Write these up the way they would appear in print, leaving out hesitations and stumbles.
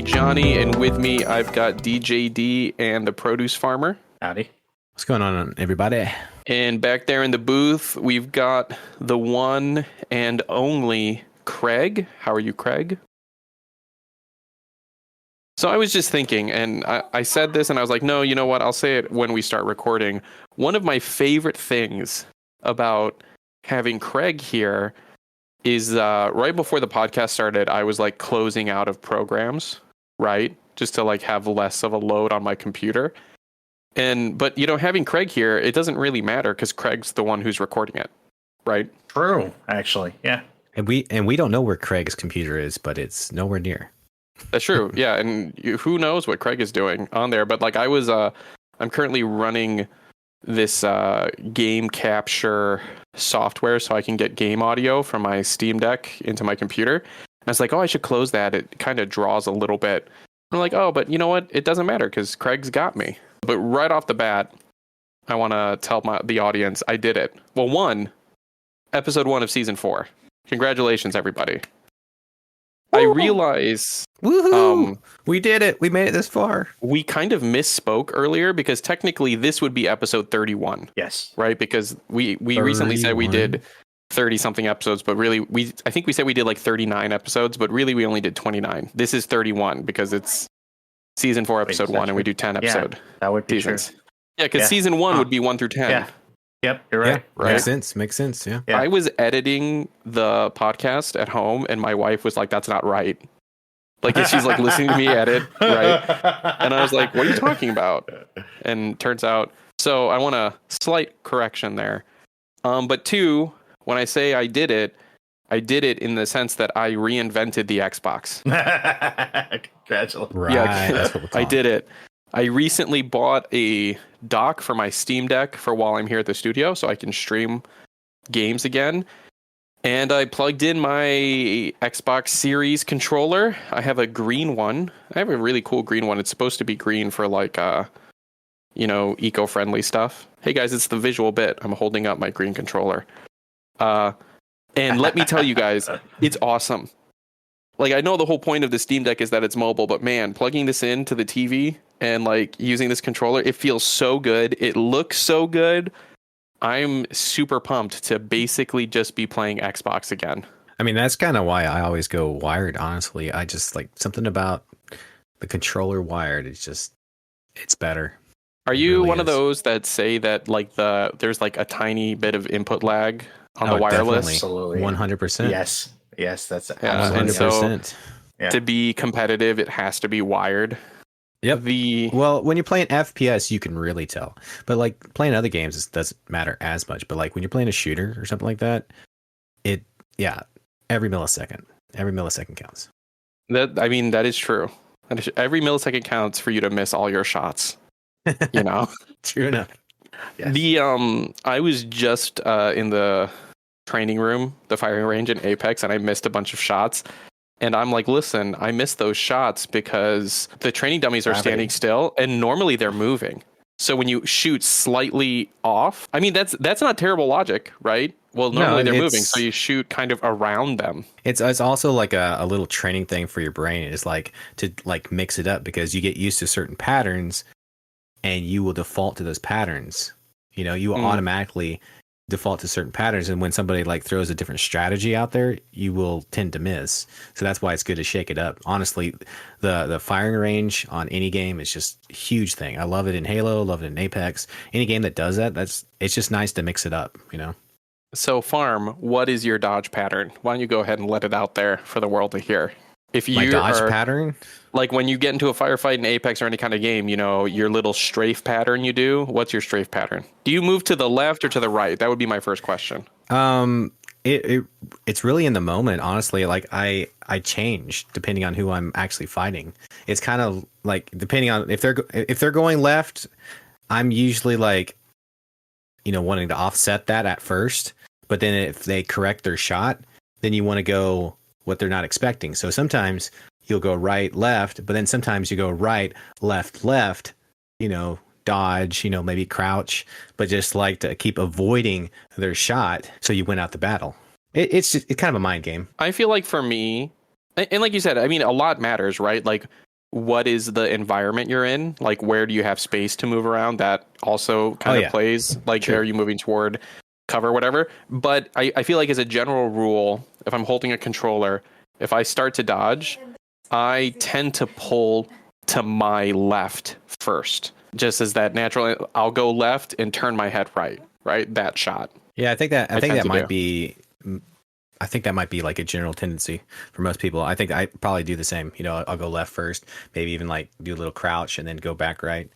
Johnny, and with me I've got DiJaDi and the produce farmer. Howdy. What's going on, everybody? And back there in the booth, we've got the one and only Craig. How are you, Craig? So I was just thinking, and I said this, and I was like, no, you know what? I'll say it when we start recording. One of my favorite things about having Craig here is right before the podcast started, I was like closing out of programs, right? Just to like have less of a load on my computer. But you know, having Craig here, it doesn't really matter because Craig's the one who's recording it, right? True, actually, yeah. And we don't know where Craig's computer is, but it's nowhere near. That's true, yeah. And who knows what Craig is doing on there? But like I'm currently running this game capture software so I can get game audio from my Steam Deck into my computer. And I was like, oh, I should close that. It kind of draws a little bit. I'm like, oh, but you know what? It doesn't matter because Craig's got me. But right off the bat, I want to tell the audience I did it. Well, episode 1 of season 4. Congratulations, everybody. Woo! I realize we did it. We made it this far. We kind of misspoke earlier because technically this would be episode 31. Yes. Right? Because we recently said we did 30 something episodes, but really I think we said we did like 39 episodes, but really we only did 29. This is 31 because it's season 4, episode 1, and we do 10 episode. Yeah, that would be seasons. True. Yeah, because season 1 would be 1 through 10. Yeah. Yep, you're right. Yeah, right? Makes sense. Yeah. I was editing the podcast at home, and my wife was like, "That's not right." Like, she's like listening to me edit, right? And I was like, "What are you talking about?" And turns out, so I want a slight correction there. But 2, when I say I did it in the sense that I reinvented the Xbox. Congratulations. Right. Yeah, that's what we're I did it. I recently bought a dock for my Steam Deck for while I'm here at the studio so I can stream games again. And I plugged in my Xbox Series controller. I have a green one. I have a really cool green one. It's supposed to be green for like, eco-friendly stuff. Hey guys, it's the visual bit. I'm holding up my green controller. And let me tell you guys, it's awesome. Like, I know the whole point of the Steam Deck is that it's mobile, but man, plugging this into the TV and like using this controller, it feels so good. It looks so good. I'm super pumped to basically just be playing Xbox again. I mean, that's kind of why I always go wired, honestly. I just like something about the controller wired. It's better. Are you really one of those that say that like there's like a tiny bit of input lag on the wireless? Absolutely. 100%. Yes, that's and 100%. So to be competitive, it has to be wired. Yep. Well, when you're playing FPS, you can really tell. But like playing other games, it doesn't matter as much. But like when you're playing a shooter or something like that, every millisecond counts. That is true. Every millisecond counts for you to miss all your shots. You know, true enough. Yes. I was just in the training room, the firing range in Apex, and I missed a bunch of shots. And I'm like, listen, I missed those shots because the training dummies are standing still and normally they're moving. So when you shoot slightly off, I mean, that's not terrible logic, right? Well, normally they're moving, so you shoot kind of around them. It's also like a little training thing for your brain. It's like to like mix it up because you get used to certain patterns and you will default to those patterns. You know, you will automatically default to certain patterns, and when somebody like throws a different strategy out there, you will tend to miss. So that's why it's good to shake it up. Honestly, the firing range on any game is just a huge thing. I love it in Halo, love it in Apex. Any game that does that, it's just nice to mix it up, you know. So Farm, what is your dodge pattern? Why don't you go ahead and let it out there for the world to hear? If you my dodge pattern, like when you get into a firefight in Apex or any kind of game, you know, your little strafe pattern you do. What's your strafe pattern? Do you move to the left or to the right? That would be my first question. It's really in the moment, honestly. Like I change depending on who I'm actually fighting. It's kind of like depending on if they're going left, I'm usually like, you know, wanting to offset that at first. But then if they correct their shot, then you want to go what they're not expecting. So sometimes you'll go right, left, but then sometimes you go right, left, you know, dodge, you know, maybe crouch, but just like to keep avoiding their shot so you win out the battle. It's kind of a mind game. I feel like for me, and like you said, I mean, a lot matters, right? Like what is the environment you're in? Like, where do you have space to move around? That also kind of plays. Like, True. are you moving toward cover, whatever? But I feel like as a general rule, if I'm holding a controller, if I start to dodge, I tend to pull to my left first, just as that natural. I'll go left and turn my head right. That shot. Yeah, I think that might do. be. I think that might be like a general tendency for most people. I think I probably do the same. You know, I'll go left first, maybe even like do a little crouch and then go back right.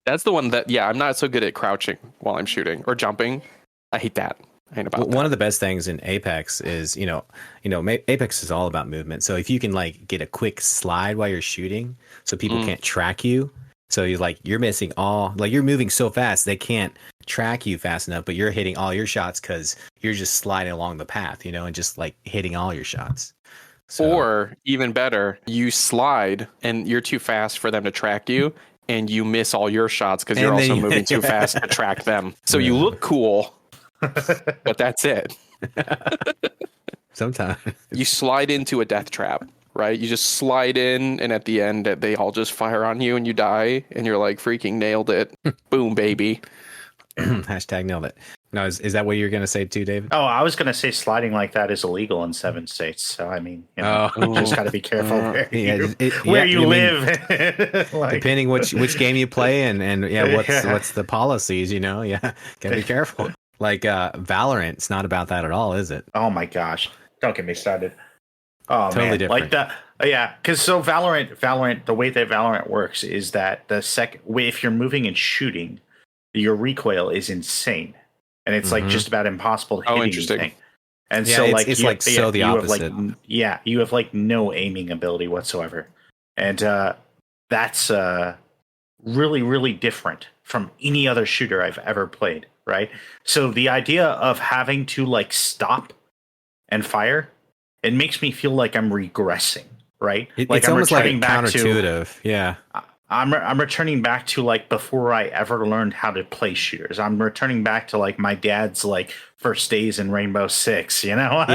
That's the one that, I'm not so good at crouching while I'm shooting or jumping. I hate that. I hate about One of the best things in Apex is, Apex is all about movement. So if you can like get a quick slide while you're shooting, so people can't track you. So you're missing you're moving so fast they can't track you fast enough, but you're hitting all your shots because you're just sliding along the path, and just like hitting all your shots. So, or even better, you slide and you're too fast for them to track you, and you miss all your shots because you're also moving too fast to track them. So you look cool, but that's it. Sometimes you slide into a death trap. Right? You just slide in, and at the end, they all just fire on you, and you die, and you're like, freaking nailed it. Boom, baby. Hashtag nailed it. No, is that what you're going to say too, David? Oh, I was going to say sliding like that is illegal in 7 states. So, I mean, you just got to be careful where you live. Depending which game you play and what's the policies, got to be careful. Like Valorant, it's not about that at all, is it? Oh, my gosh. Don't get me started. Oh, totally man. Different. Like that. Yeah. Because Valorant, the way that Valorant works is that if you're moving and shooting, your recoil is insane. And it's like just about impossible to hit anything. And so it's the opposite. You have like no aiming ability whatsoever. And that's really, really different from any other shooter I've ever played. Right. So the idea of having to like stop and fire, it makes me feel like I'm regressing, right? It's almost like counterintuitive. Yeah. I'm returning back to like before I ever learned how to play shooters. I'm returning back to like my dad's like first days in Rainbow Six, Well,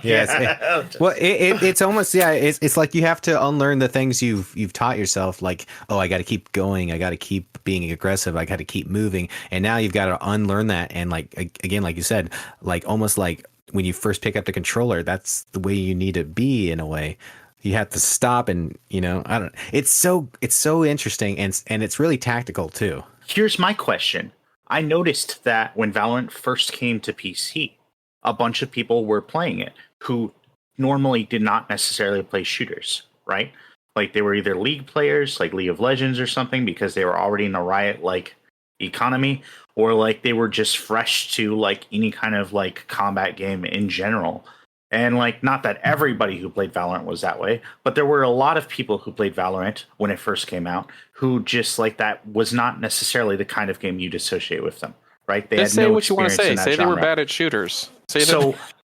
it's almost it's like you have to unlearn the things you've taught yourself. Like, oh, I got to keep going. I got to keep being aggressive. I got to keep moving. And now you've got to unlearn that. And like again, like you said, like almost like when you first pick up the controller, that's the way you need to be in a way. You have to stop and, it's so interesting and it's really tactical too. Here's my question. I noticed that when Valorant first came to PC, a bunch of people were playing it who normally did not necessarily play shooters, right? Like they were either League players, like League of Legends or something, because they were already in a Riot-like economy, or like they were just fresh to like any kind of like combat game in general. And like, not that everybody who played Valorant was that way, but there were a lot of people who played Valorant when it first came out who just like that was not necessarily the kind of game you'd associate with them, right? They just had say no what you want to say. Say genre. they were bad at shooters.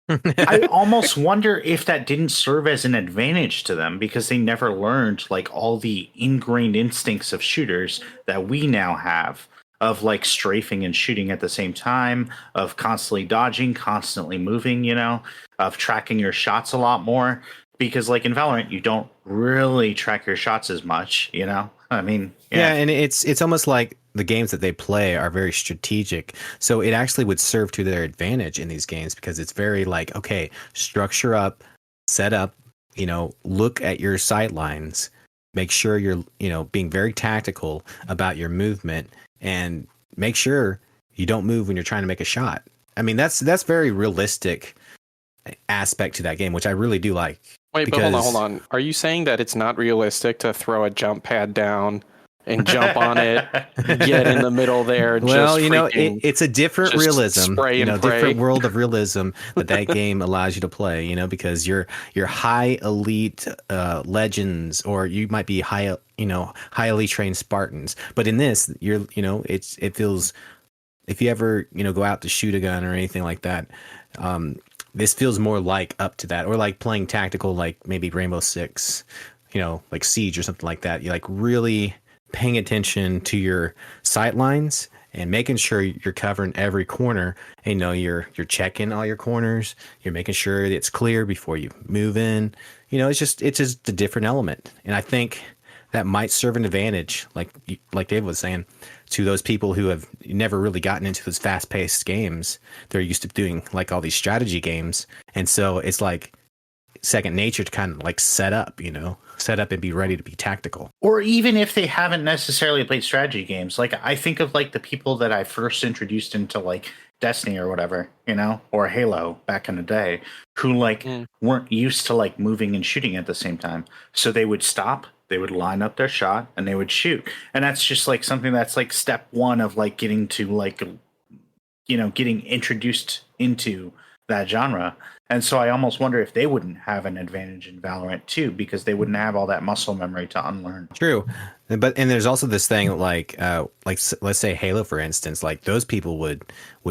I almost wonder if that didn't serve as an advantage to them because they never learned like all the ingrained instincts of shooters that we now have. Of like strafing and shooting at the same time, of constantly dodging, constantly moving, of tracking your shots a lot more. Because like in Valorant, you don't really track your shots as much, I mean, yeah, and it's almost like the games that they play are very strategic. So it actually would serve to their advantage in these games because it's very like, okay, structure up, set up, look at your sight lines, make sure you're, being very tactical about your movement. And make sure you don't move when you're trying to make a shot. I mean, that's very realistic aspect to that game, which I really do like. Wait, but hold on. Are you saying that it's not realistic to throw a jump pad down and jump on it, get in the middle there? Well, it's a different realism, spray and pray. Different world of realism that game allows you to play. Because you're high elite legends, or you might be highly trained Spartans. But in this, it feels, if you ever go out to shoot a gun or anything like that, this feels more like up to that, or like playing tactical, like maybe Rainbow Six, like Siege or something like that. You're like really paying attention to your sight lines and making sure you're covering every corner. And, you're checking all your corners. You're making sure it's clear before you move in. It's just a different element. And I think that might serve an advantage, like Dave was saying, to those people who have never really gotten into those fast-paced games. They're used to doing like all these strategy games, and so it's like second nature to kind of like set up and be ready to be tactical. Or even if they haven't necessarily played strategy games, like I think of like the people that I first introduced into like Destiny or whatever, or Halo back in the day, who like weren't used to like moving and shooting at the same time. So they would stop, they would line up their shot, and they would shoot. And that's just like something that's like step one of like getting to like, getting introduced into that genre. And so I almost wonder if they wouldn't have an advantage in Valorant too, because they wouldn't have all that muscle memory to unlearn. True. And there's also this thing like let's say Halo, for instance, like those people would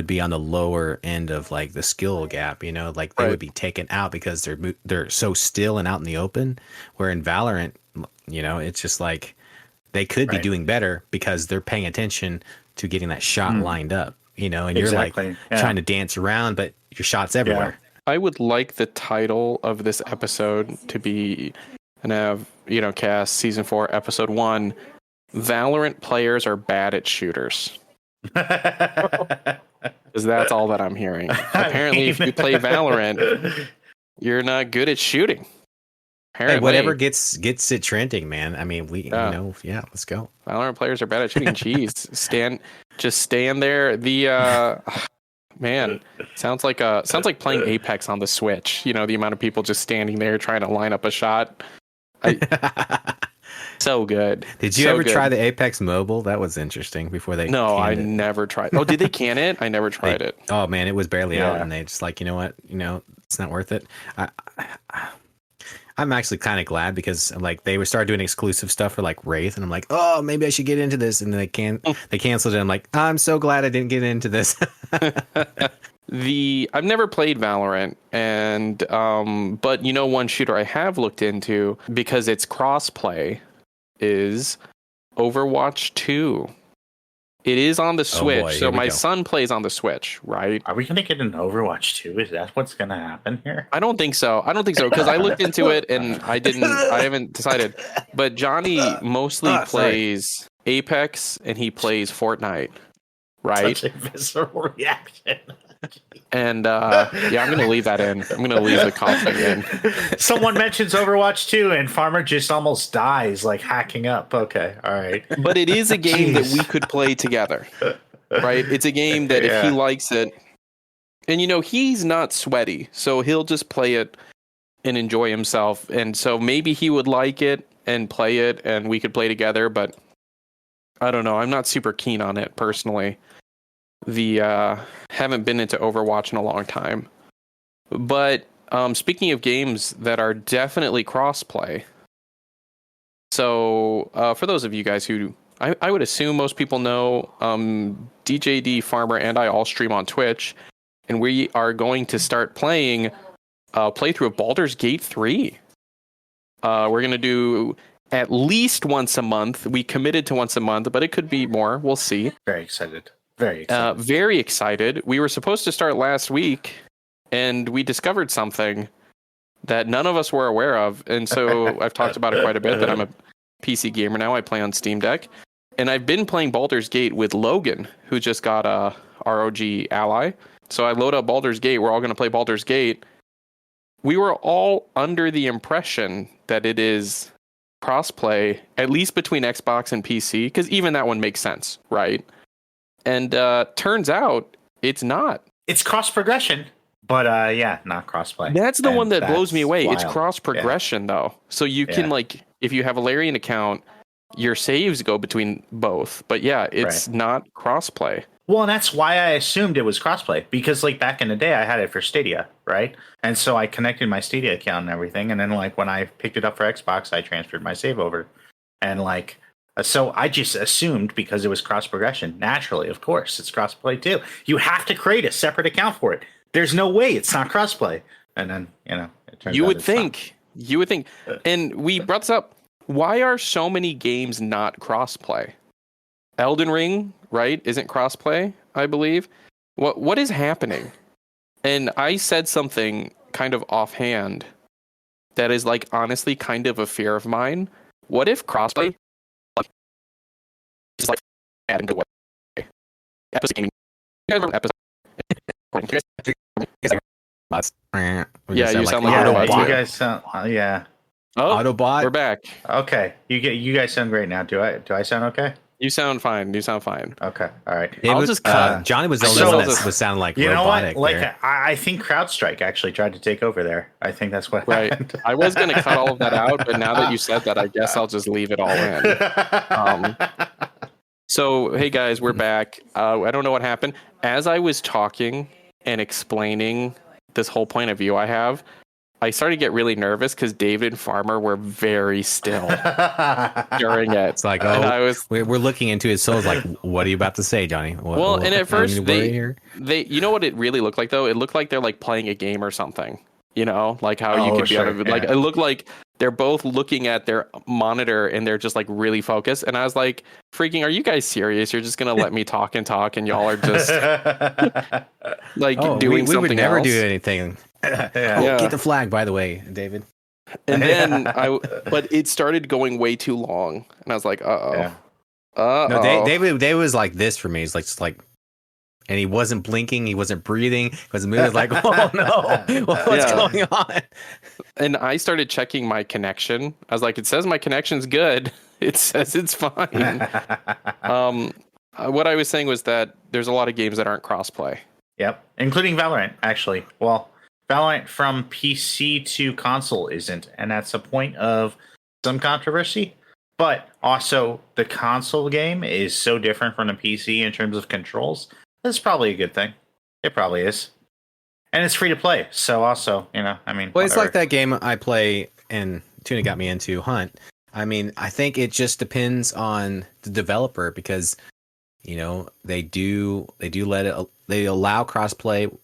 be on the lower end of like the skill gap, like they would be taken out because they're so still and out in the open, where in Valorant, it's just like they could be doing better because they're paying attention to getting that shot lined up, and you're like trying to dance around, but your shot's everywhere. Yeah. I would like the title of this episode to be AnavCast Season 4, Episode 1, Valorant Players Are Bad at Shooters. Because that's all that I'm hearing. Apparently, if you play Valorant, you're not good at shooting. Apparently. Hey, whatever gets it trending, man. I mean, let's go. Valorant players are bad at shooting. Jeez, stand there. Man, sounds like playing Apex on the Switch. The amount of people just standing there trying to line up a shot. So good. Did you ever try the Apex mobile? That was interesting. Before they I never tried. Oh, did they can it? I never tried it. Oh man, it was barely out, and they just like, what? It's not worth it. I'm actually kind of glad because like they would start doing exclusive stuff for like Wraith, and I'm like, oh, maybe I should get into this, and then they canceled it. I'm like, I'm so glad I didn't get into this. I've never played Valorant, and but one shooter I have looked into because it's crossplay is Overwatch 2. It is on the Switch, so my son plays on the Switch, right? Are we going to get an Overwatch 2? Is that what's going to happen here? I don't think so because I looked into it and I haven't decided. But Johnny mostly plays Apex and he plays Fortnite, right? Such a visceral reaction. And I'm going to leave that in. I'm going to leave the coughing in. Someone mentions Overwatch 2 and Farmer just almost dies, like hacking up. Okay, all right. But it is a game that we could play together, right? It's a game that if he likes it, and he's not sweaty, so he'll just play it and enjoy himself. And so maybe he would like it and play it, and we could play together. But I don't know. I'm not super keen on it personally. Haven't been into Overwatch in a long time. But speaking of games that are definitely crossplay, so for those of you guys who I would assume most people know, DiJaDi, Farmer, and I all stream on Twitch, and we are going to start playing playthrough of Baldur's Gate 3. We're going to do at least once a month. We committed to once a month, but it could be more. We'll see. Very excited. Very excited. We were supposed to start last week, and we discovered something that none of us were aware of. And so I've talked about it quite a bit, that I'm a PC gamer now. I play on Steam Deck. And I've been playing Baldur's Gate with Logan, who just got a ROG Ally. So I load up Baldur's Gate. We're all going to play Baldur's Gate. We were all under the impression that it is crossplay, at least between Xbox and PC, because even that one makes sense, right? And turns out it's not. It's cross progression, but not crossplay. That's the one that blows me away. Wild. It's cross progression though, so you can like, if you have a Larian account, your saves go between both. But it's not crossplay. Well, and that's why I assumed it was crossplay, because like back in the day, I had it for Stadia, right? And so I connected my Stadia account and everything, and then like when I picked it up for Xbox, I transferred my save over, and like. So I just assumed because it was cross progression, naturally, of course, it's crossplay too. You have to create a separate account for it. There's no way it's not crossplay. And then, it turns out you would think, and we brought this up. Why are so many games not crossplay? Elden Ring, right, isn't crossplay, I believe. What is happening? And I said something kind of offhand that is like honestly kind of a fear of mine. what if crossplay like just like adding to what episode gaming? You guys remember episode? Yeah, you sound like yeah, Autobot you too. guys sound yeah. Oh, Autobot. we're back. Okay, you guys sound great now. Do I sound okay? You sound fine. Okay, all right. I'll just cut. Johnny was the so- only one that was sounding like You know robotic. what? Like there. I think CrowdStrike actually tried to take over there. I think that's what Right. happened. I was gonna cut all of that out, but now that you said that, I guess I'll just leave it all in. So, hey guys, we're back. I don't know what happened. As I was talking and explaining this whole point of view I have, I started to get really nervous because David and Farmer were very still during it. It's like, And I oh, was, we're looking into his souls. Like, what are you about to say, Johnny? Well, and at first here? they, you know what it really looked like though? It looked like they're like playing a game or something. You know, like how you could be out of it. Like it looked like they're both looking at their monitor and they're just like really focused. And I was like, freaking, are you guys serious? You're just gonna let me talk and y'all are just like doing we something would never else. do anything. Yeah. Get the flag, by the way, David. And then but it started going way too long, and I was like, Yeah. No, David was like this for me. He's like, just like, and he wasn't blinking, he wasn't breathing, because the movie was like, oh no, what's going on? And I started checking my connection. I was like, it says my connection's good. It says it's fine. What I was saying was that there's a lot of games that aren't crossplay. Yep, including Valorant, actually. Well, Valorant from PC to console isn't, and that's a point of some controversy. But also, the console game is so different from the PC in terms of controls. That's probably a good thing. It probably is. And it's free to play, so also, I mean... Well, whatever. it's like that game I play, and Tuna got me into, Hunt. I mean, I think it just depends on the developer, because, they allow crossplay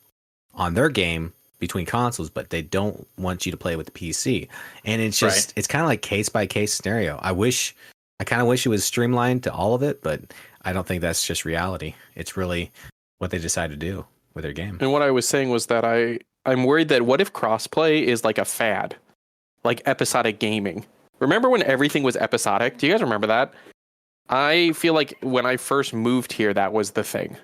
on their game between consoles, but they don't want you to play with the PC. And it's just, It's kind of like case by case scenario. I kind of wish it was streamlined to all of it, but I don't think that's just reality. It's really what they decide to do with their game. And what I was saying was that I'm worried that what if crossplay is like a fad, like episodic gaming? Remember when everything was episodic? Do you guys remember that? I feel like when I first moved here, that was the thing,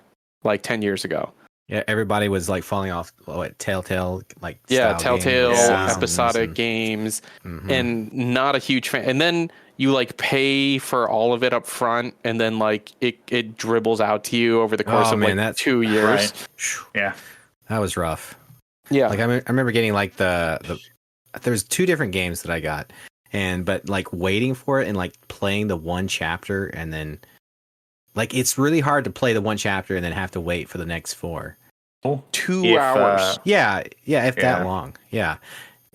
like 10 years ago. Yeah, everybody was like falling off Telltale, like Telltale games, episodic games, and not a huge fan. And then you like pay for all of it up front, and then like it dribbles out to you over the course of like 2 years. Right. Yeah, that was rough. Yeah, like I remember getting like there's 2 different games that I got, but like waiting for it and like playing the one chapter, and then like it's really hard to play the one chapter and then have to wait for the next 4. 2 hours. If that long. Yeah.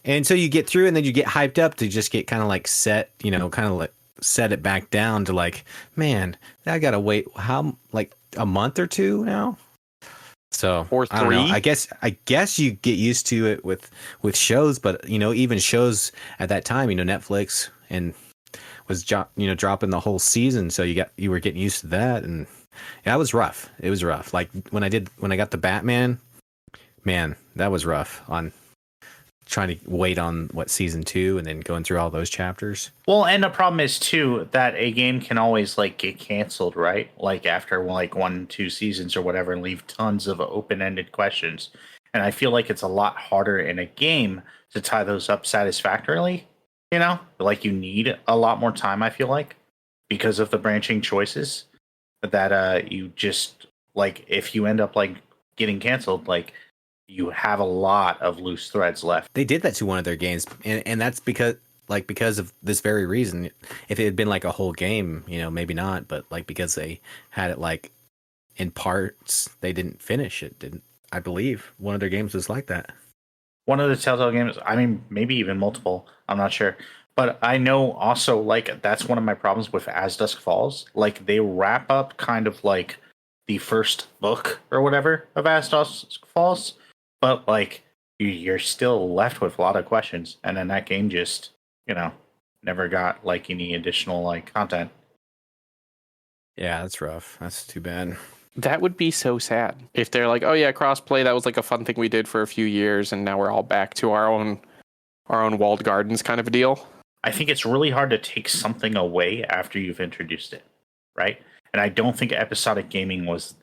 And so you get through, and then you get hyped up to just get kind of like set, kind of like set it back down to like, man, I gotta wait like a month or 2 now. So or 3. I don't know. I guess you get used to it with shows, but even shows at that time, Netflix and was dropping the whole season, so you were getting used to that, and yeah, it was rough. It was rough. Like when I got the Batman, man, that was rough on trying to wait on season 2 and then going through all those chapters. Well, and the problem is too that a game can always like get canceled, right? Like after like 1-2 seasons or whatever, and leave tons of open-ended questions. And I feel like it's a lot harder in a game to tie those up satisfactorily. Like you need a lot more time, I feel like, because of the branching choices that you just like, if you end up like getting canceled, like you have a lot of loose threads left. They did that to one of their games, and that's because of this very reason. If it had been like a whole game, maybe not, but like because they had it like in parts, they didn't finish it. I believe one of their games was like that. One of the Telltale games, I mean, maybe even multiple, I'm not sure. But I know also, like, that's one of my problems with As Dusk Falls. Like, they wrap up kind of like the first book or whatever of As Dusk Falls. But, like, you're still left with a lot of questions. And then that game just, never got, like, any additional, like, content. Yeah, that's rough. That's too bad. That would be so sad if they're like, oh yeah, crossplay, that was like a fun thing we did for a few years, and now we're all back to our own walled gardens kind of a deal. I think it's really hard to take something away after you've introduced it, right? And I don't think episodic gaming was.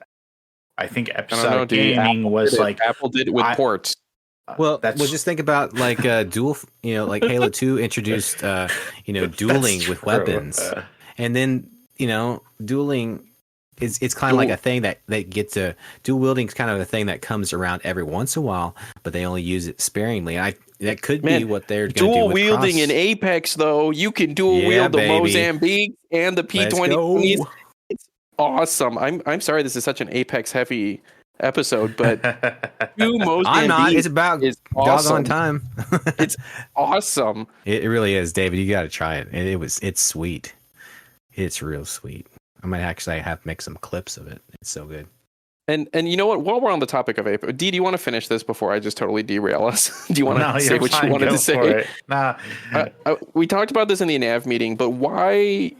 I think episodic gaming was like Apple did it with ports. Well, just think about like dual, like Halo 2 introduced, dueling with weapons, and then dueling it's kind of like a thing that gets to dual wielding is kind of a thing that comes around every once in a while, but they only use it sparingly. That could be what they're going to do. Dual wielding in Apex, though, you can dual wield the Mozambique and the P20. It's awesome. I'm sorry, this is such an Apex heavy episode, but I'm not. It's about doggone time. It's awesome. It really is, David. You got to try it. It's sweet. It's real sweet. I might actually have to make some clips of it. It's so good. And you know what? While we're on the topic of Apex, do you want to finish this before I just totally derail us? Do you want to say what you wanted to say? Nah. We talked about this in the Nav meeting, but why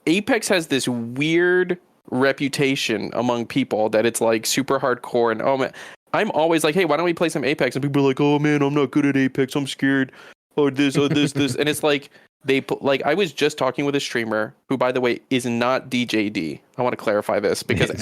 Apex has this weird reputation among people that it's like super hardcore, and oh man, I'm always like, hey, why don't we play some Apex? And people are like, oh man, I'm not good at Apex, I'm scared, or this, and it's like I was just talking with a streamer who, by the way, is not DiJaDi. I want to clarify this because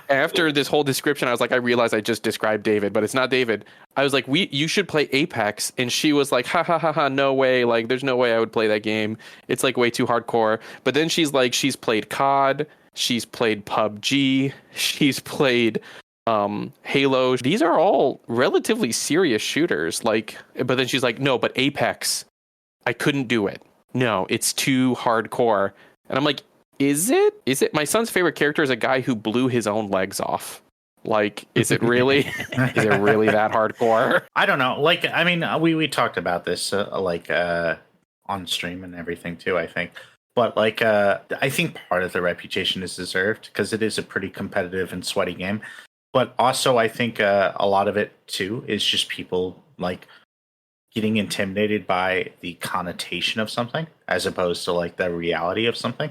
after this whole description, I was like, I realized I just described David, but it's not David. I was like, you should play Apex, and she was like, ha ha ha ha, no way, like there's no way I would play that game. It's like way too hardcore. But then she's like, she's played COD, she's played PUBG, she's played Halo. These are all relatively serious shooters, but then she's like, no, but Apex, I couldn't do it. No, it's too hardcore. And I'm like, is it? My son's favorite character is a guy who blew his own legs off. Like, is it really? Is it really that hardcore? I don't know. Like, I mean, we talked about this on stream and everything too, I think. But I think part of the reputation is deserved because it is a pretty competitive and sweaty game. But also, I think a lot of it, too, is just people, getting intimidated by the connotation of something as opposed to, the reality of something.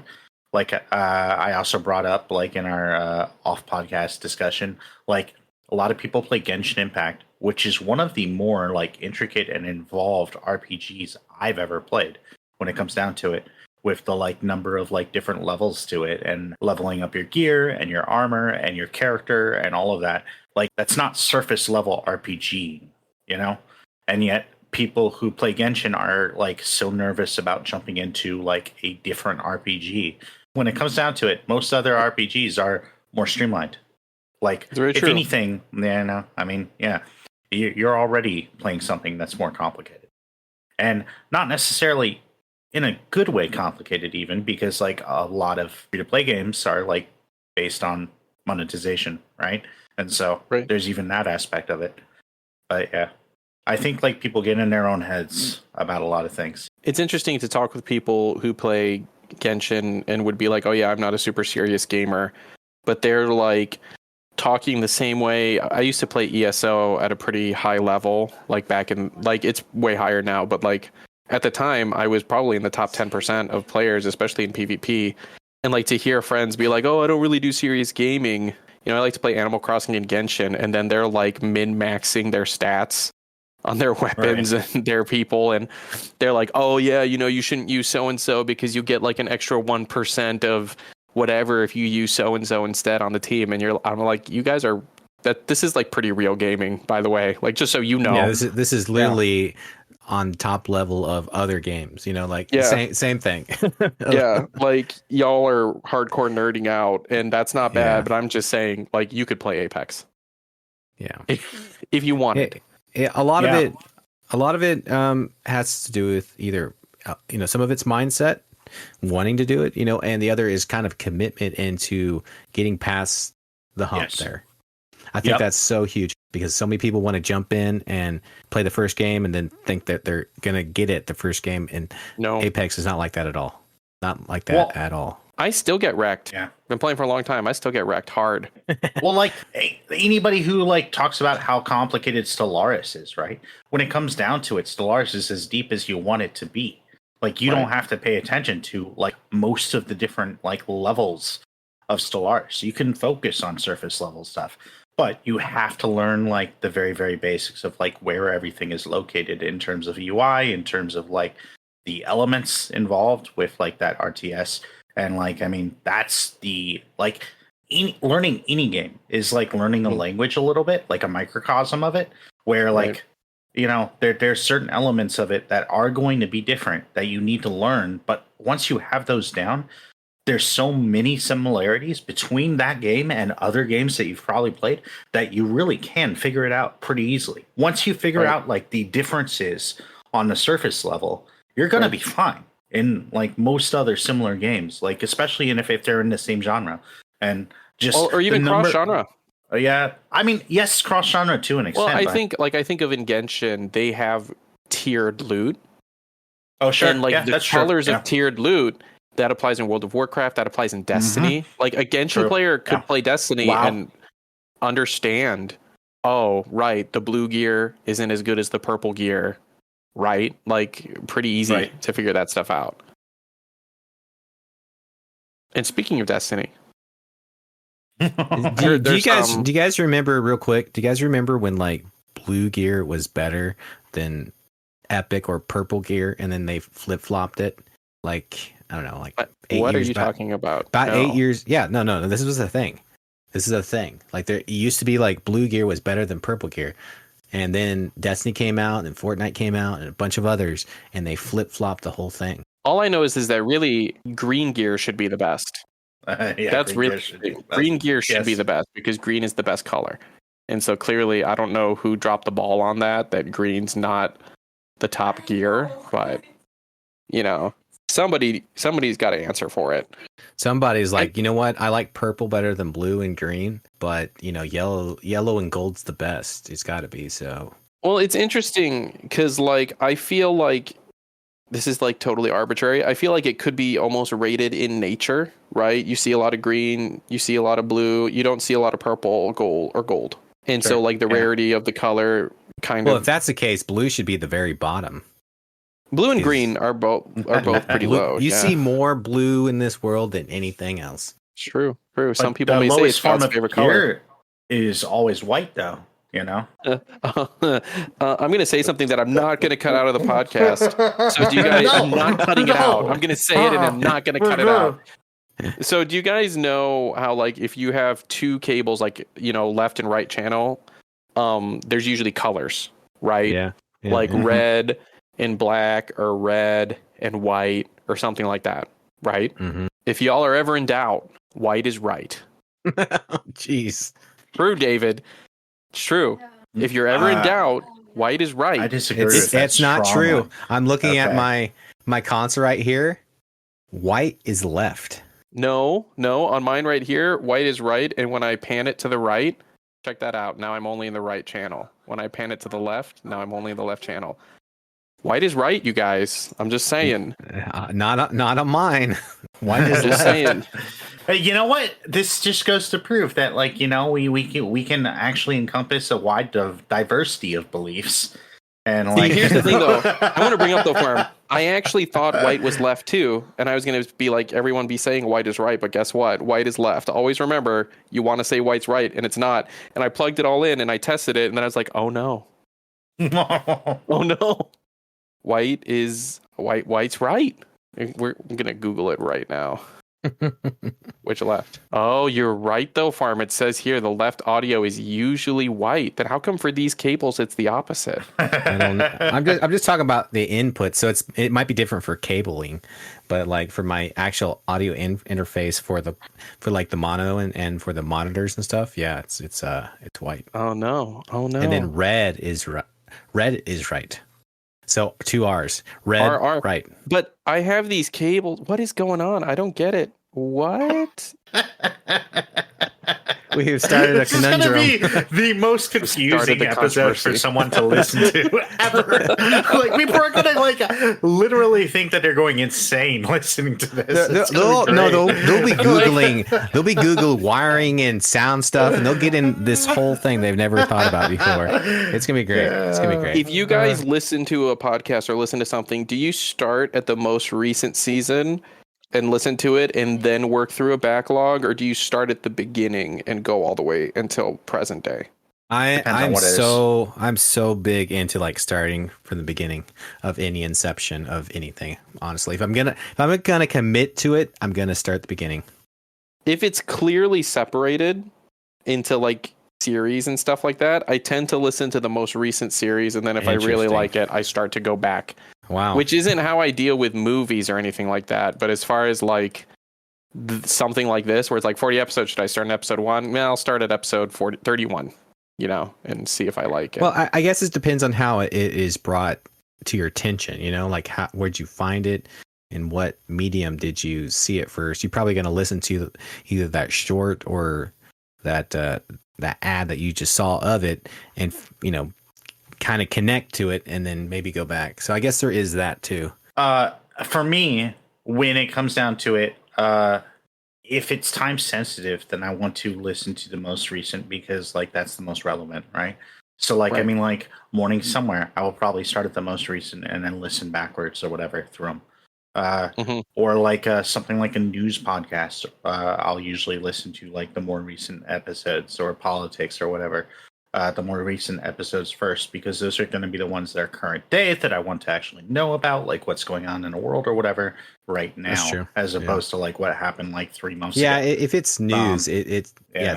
I also brought up, in our off-podcast discussion, a lot of people play Genshin Impact, which is one of the more, intricate and involved RPGs I've ever played when it comes down to it. With the number of different levels to it and leveling up your gear and your armor and your character and all of that. That's not surface level RPG, And yet people who play Genshin are so nervous about jumping into a different RPG. When it comes down to it, most other RPGs are more streamlined. If anything, you're already playing something that's more complicated. And not necessarily in a good way complicated even, because a lot of free-to-play games are based on monetization, right? And so there's even that aspect of it. But yeah, I think people get in their own heads about a lot of things. It's interesting to talk with people who play Genshin and would be like, oh yeah, I'm not a super serious gamer, but they're talking the same way. I used to play ESO at a pretty high level, back in it's way higher now, but at the time, I was probably in the top 10% of players, especially in PvP. And to hear friends be like, oh, I don't really do serious gaming. I like to play Animal Crossing and Genshin. And then they're min-maxing their stats on their weapons and their people. And they're like, oh, yeah, you shouldn't use so-and-so because you get an extra 1% of whatever if you use so-and-so instead on the team. And I'm like, you guys are... This is pretty real gaming, by the way. Just so you know. Yeah, this is literally... Yeah. On top level of other games, same thing. Yeah, y'all are hardcore nerding out, and that's not bad. But I'm just saying, you could play Apex. Yeah, if you wanted. A lot of it has to do with either some of it's mindset, wanting to do it, and the other is kind of commitment into getting past the hump there. I think that's so huge because so many people want to jump in and play the first game and then think that they're going to get it the first game. And no, Apex is not like that at all. Not like that at all. I still get wrecked. Yeah. Been playing for a long time. I still get wrecked hard. Well, anybody who talks about how complicated Stellaris is, right? When it comes down to it, Stellaris is as deep as you want it to be. You don't have to pay attention to most of the different levels of Stellaris. You can focus on surface level stuff. But you have to learn like the very, very basics of like where everything is located in terms of UI, in terms of like the elements involved with like that RTS. And like, I mean, that's the like learning any game is like learning a language a little bit, like a microcosm of it, where like, you know, there's certain elements of it that are going to be different that you need to learn. But once you have those down, there's so many similarities between that game and other games that you've probably played that you really can figure it out pretty easily. Once you figure out like the differences on the surface level, you're going to be fine in like most other similar games, like especially if they're in the same genre and just or even cross genre. Yeah, I mean, yes, cross genre to an extent. Well, I think of in Genshin, they have tiered loot. Oh, sure. And like the colors of tiered loot, that applies in World of Warcraft, that applies in Destiny. Like a Genshin player could play Destiny and understand, oh, right, the blue gear isn't as good as the purple gear, right? Like pretty easy to figure that stuff out. And speaking of Destiny, do you guys remember real quick? Do you guys remember when like blue gear was better than epic or purple gear, and then they flip flopped it? Like I don't know, like 8 years. What are you talking about? About 8 years. Yeah, no. This was a thing. This is a thing. Like there used to be like blue gear was better than purple gear, and then Destiny came out, and Fortnite came out, and a bunch of others, and they flip flopped the whole thing. All I know is that really green gear should be the best. That's really green gear should be the best because green is the best color. And so clearly, I don't know who dropped the ball on that green's not the top gear, but you know, somebody's got to answer for it. Somebody's like, you know what? I like purple better than blue and green, but you know, yellow and gold's the best. It's got to be so. Well, it's interesting because like I feel like this is like totally arbitrary. I feel like it could be almost rated in nature, right? You see a lot of green, you see a lot of blue, you don't see a lot of purple, gold. And so like the rarity of the color kind of. Well, if that's the case, blue should be the very bottom. Blue and green are both pretty low. You see more blue in this world than anything else. It's true. Some people may say it's Scott's favorite color. Is always white, though. You know, I'm going to say something that I'm not going to cut out of the podcast. So do you guys? I'm not cutting it out. I'm going to say it, and I'm not going to cut it out. So do you guys know how, like, if you have two cables, like, you know, left and right channel, there's usually colors, right? Yeah. Like red and black, or red and white, or something like that, right? Mm-hmm. If y'all are ever in doubt, white is right. Jeez. True, David. It's true. If you're ever in doubt, white is right. I disagree with that. It's not true. I'm looking at my console right here. White is left. No. On mine right here, white is right. And when I pan it to the right, check that out. Now I'm only in the right channel. When I pan it to the left, now I'm only in the left channel. White is right, you guys. I'm just saying. Not on mine. White is just saying. Hey, you know what? This just goes to prove that, like, you know, we can actually encompass a wide diversity of beliefs. And like, here's the thing, though. I want to bring up the farm. I actually thought white was left too, and I was going to be like, everyone be saying white is right, but guess what? White is left. Always remember, you want to say white's right, and it's not. And I plugged it all in, and I tested it, and then I was like, oh no, oh no, white's right. We're gonna Google it right now. Which left? Oh, you're right though, Farm. It says here the left audio is usually white. Then how come for these cables it's the opposite? I don't know. I'm just talking about the input. So it might be different for cabling, but like for my actual audio interface for like the mono and for the monitors and stuff, yeah, it's white. Oh no. And then red is right. So 2 R's. Red, R. right. But I have these cables. What is going on? I don't get it. What? We have started a conundrum. This is going to be the most confusing episode for someone to listen to ever. Like, people are going to like literally think that they're going insane listening to this. They'll be Googling. They'll be Google wiring and sound stuff, and they'll get in this whole thing they've never thought about before. It's gonna be great. It's gonna be great. If you guys listen to a podcast or listen to something, do you start at the most recent season and listen to it and then work through a backlog, or do you start at the beginning and go all the way until present day? I'm so big into like starting from the beginning of any inception of anything. Honestly, if I'm gonna commit to it, I'm gonna start at the beginning. If it's clearly separated into like series and stuff like that, I tend to listen to the most recent series, and then if I really like it, I start to go back. Wow. Which isn't how I deal with movies or anything like that. But as far as like something like this, where it's like 40 episodes, should I start in episode 1? Well, I'll start at episode 31, you know, and see if I like it. Well, I guess it depends on how it is brought to your attention, you know, like where'd you find it? In what medium did you see it first? You're probably going to listen to either that short or that ad that you just saw of it, and you know, kind of connect to it, and then maybe go back. So I guess there is that too. For me, when it comes down to it, if it's time sensitive, then I want to listen to the most recent because like that's the most relevant, right? So like, right. I mean, like Morning Somewhere, I will probably start at the most recent and then listen backwards or whatever through them. Or like something like a news podcast, I'll usually listen to like the more recent episodes, or politics or whatever, the more recent episodes first, because those are going to be the ones that are current day that I want to actually know about, like what's going on in the world or whatever right now, as opposed to like what happened like 3 months ago. Yeah, if it's news, it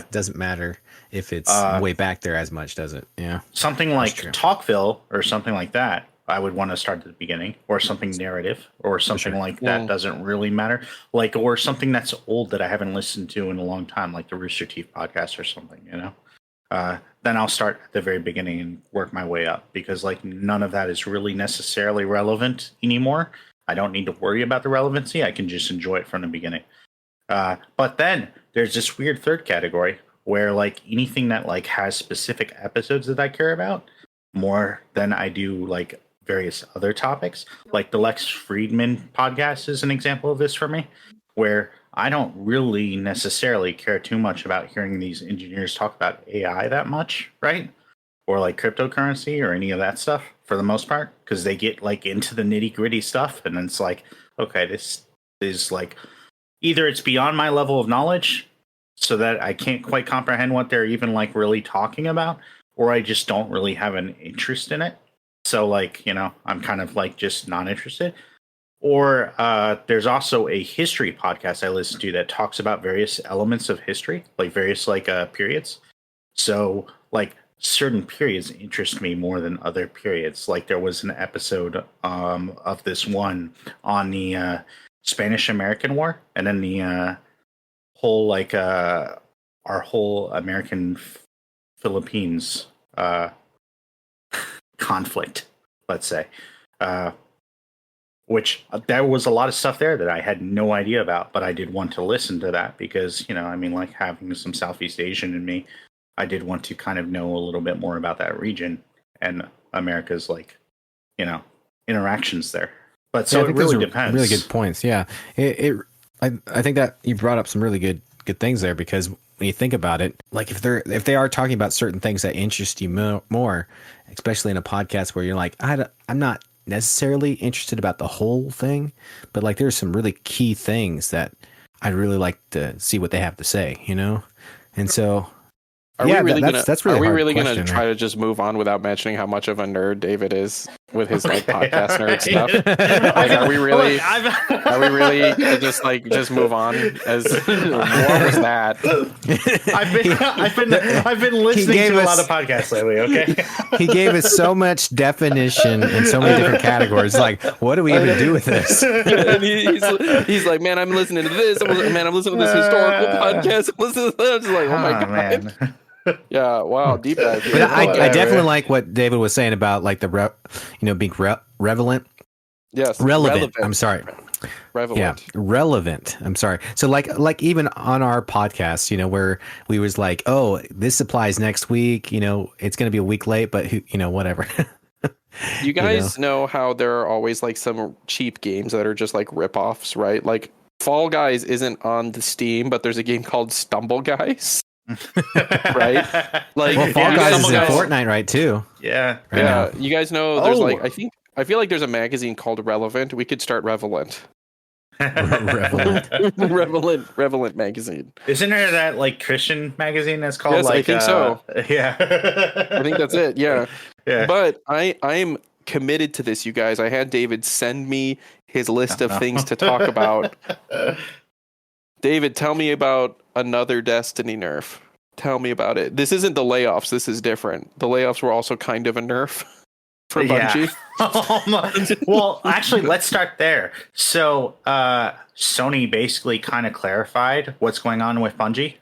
doesn't matter if it's way back there as much, does it? Yeah, something like Talkville or something like that, I would want to start at the beginning, or something narrative, or something like that doesn't really matter. Like, or something that's old that I haven't listened to in a long time, like the Rooster Teeth podcast or something, you know? Then I'll start at the very beginning and work my way up, because like none of that is really necessarily relevant anymore. I don't need to worry about the relevancy. I can just enjoy it from the beginning. But then there's this weird third category where like anything that like has specific episodes that I care about more than I do like various other topics. Like the Lex Friedman podcast is an example of this for me, where I don't really necessarily care too much about hearing these engineers talk about AI that much, right? Or like cryptocurrency or any of that stuff for the most part, because they get like into the nitty gritty stuff, and then it's like, okay, this is like either it's beyond my level of knowledge so that I can't quite comprehend what they're even like really talking about, or I just don't really have an interest in it. So like, you know, I'm kind of like just not interested. Or there's also a history podcast I listen to that talks about various elements of history, like various like periods. So like certain periods interest me more than other periods. Like there was an episode of this one on the Spanish-American War, and then the whole like our whole American Philippines conflict, let's say. Which there was a lot of stuff there that I had no idea about, but I did want to listen to that because, you know, I mean, like having some Southeast Asian in me, I did want to kind of know a little bit more about that region and America's, like, you know, interactions there. But so it really depends. Really good points. Yeah. I think that you brought up some really good things there, because when you think about it, like if they are talking about certain things that interest you more, especially in a podcast where you're like, I'm not necessarily interested about the whole thing, but like there's some really key things that I'd really like to see what they have to say, you know? And so Are we really going to try to just move on without mentioning how much of a nerd David is with his like podcast nerd stuff? Like, are we really gonna just move on? As what was that? I've been listening to a lot of podcasts lately. Okay, he gave us so much definition in so many different categories. Like, what do we even do with this? And he's like, man, I'm listening to this. I'm listening to this historical podcast. I'm listening to that. I'm just like, oh my god. Man. Yeah, wow, deep dive. But I definitely like what David was saying about like the being relevant. Yes, relevant. I'm sorry. Relevant. Yeah, relevant. I'm sorry. So like even on our podcast, you know, where we was like, oh, this applies next week. You know, it's going to be a week late, but whatever. You guys know how there are always like some cheap games that are just like ripoffs, right? Like Fall Guys isn't on the Steam, but there's a game called Stumble Guys. Right, like Fall Guys is in Fortnite, right? Too. Yeah, right now. You guys know there's I feel like there's a magazine called Relevant. We could start Revelant. Revelant magazine. Isn't there that like Christian magazine that's called Yes, like? I think so. Yeah, I think that's it. Yeah. Yeah. But I am committed to this, you guys. I had David send me his list of things to talk about. David, tell me about another Destiny nerf. Tell me about it. This isn't the layoffs. This is different. The layoffs were also kind of a nerf for Bungie. Well, actually, let's start there. So, Sony basically kind of clarified what's going on with Bungie,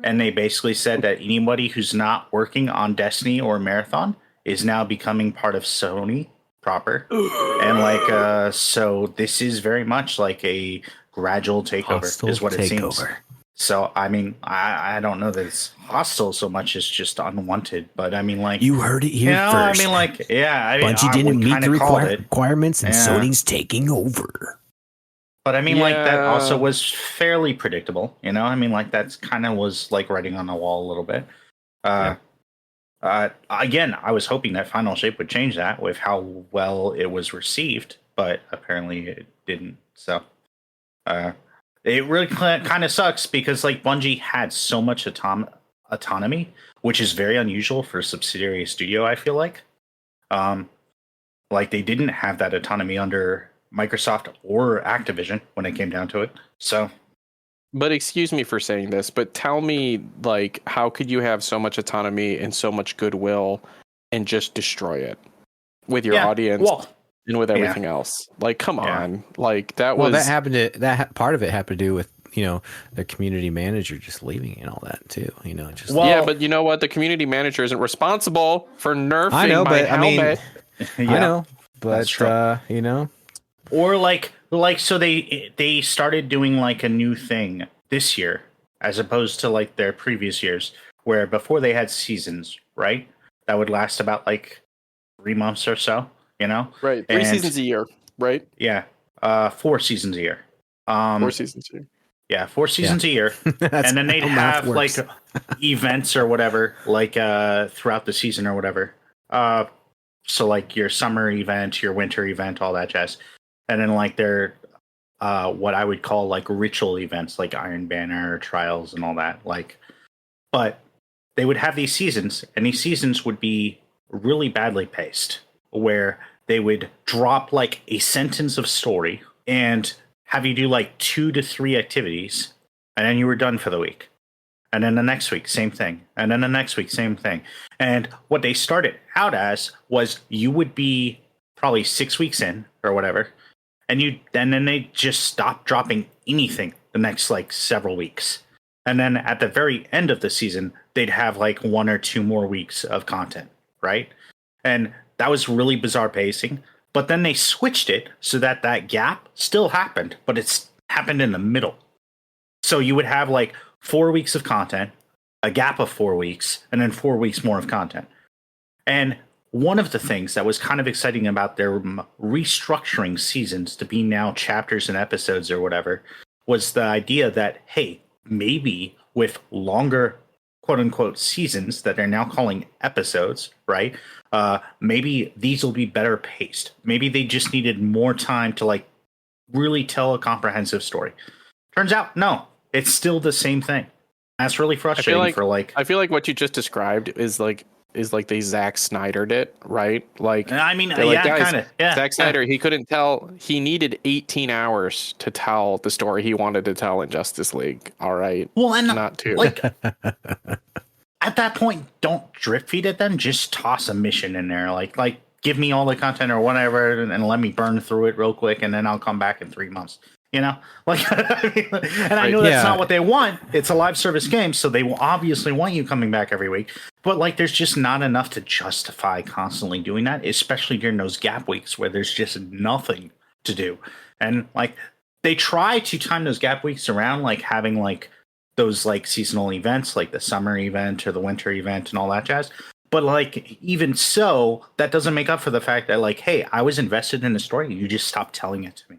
and they basically said that anybody who's not working on Destiny or Marathon is now becoming part of Sony proper. And like, so this is very much like a gradual takeover, Hostile is what it seems. takeover. So, I mean, I don't know that it's hostile so much as just unwanted, but I mean, like, You heard it here first. I mean, like, yeah, I mean, Bungie I didn't would meet kinda the call it. requirements, and Yeah. Sony's taking over. But I mean, like, that Yeah. also was fairly predictable, you know? I mean, like, that's kind of was like writing on the wall a little bit. Again, I was hoping that Final Shape would change that with how well it was received, but apparently it didn't. So, it really kind of sucks because, like, Bungie had so much autonomy, which is very unusual for a subsidiary studio, I feel like. Like, they didn't have that autonomy under Microsoft or Activision when it came down to it. So, But excuse me for saying this, but tell me, like, how could you have so much autonomy and so much goodwill and just destroy it with your audience and with everything else? Like, come on. Like, that was... Well, that happened to... part of it had to do with, you know, the community manager just leaving and all that, too. You know, just... yeah, but you know what? The community manager isn't responsible for nerfing my helmet. I know, but, you know... Or like so they started doing like a new thing this year as opposed to like their previous years where before they had seasons, right? That would last about like 3 months or so, you know? Right. 3 seasons a year, right? Yeah. 4 seasons a year. 4 seasons a year. Yeah, 4 seasons a year. And then they'd have like events or whatever, like throughout the season or whatever. So like your summer event, your winter event, all that jazz. And then like their what I would call like ritual events like Iron Banner, Trials, and all that. Like, but they would have these seasons, and these seasons would be really badly paced, where they would drop like a sentence of story and have you do like 2 to 3 activities, and then you were done for the week. And then the next week, same thing. And then the next week, same thing. And what they started out as was you would be probably 6 weeks in or whatever. And then they just stopped dropping anything the next like several weeks. And then at the very end of the season, they'd have like 1 or 2 more weeks of content, right? And that was really bizarre pacing. But then they switched it so that that gap still happened, but it's happened in the middle. So you would have like 4 weeks of content, a gap of 4 weeks, and then 4 weeks more of content. And one of the things that was kind of exciting about their restructuring seasons to be now chapters and episodes or whatever was the idea that, hey, maybe with longer quote unquote seasons that they're now calling episodes, right? Maybe these will be better paced. Maybe they just needed more time to like really tell a comprehensive story. Turns out, no, it's still the same thing. That's really frustrating I feel like what you just described is like they Zack Snydered it, right? Like, I mean, yeah, kind of. Yeah, Zack Snyder, he couldn't tell. He needed 18 hours to tell the story he wanted to tell in Justice League. All right, well, and not 2. Like, at that point, don't drip feed it. Then just toss a mission in there. Like give me all the content or whatever, and let me burn through it real quick, and then I'll come back in 3 months. You know, like, I know that's not what they want. It's a live service game, so they will obviously want you coming back every week. But like, there's just not enough to justify constantly doing that, especially during those gap weeks where there's just nothing to do. And like, they try to time those gap weeks around, like having like those like seasonal events, like the summer event or the winter event and all that jazz. But like, even so, that doesn't make up for the fact that like, hey, I was invested in the story, and you just stopped telling it to me.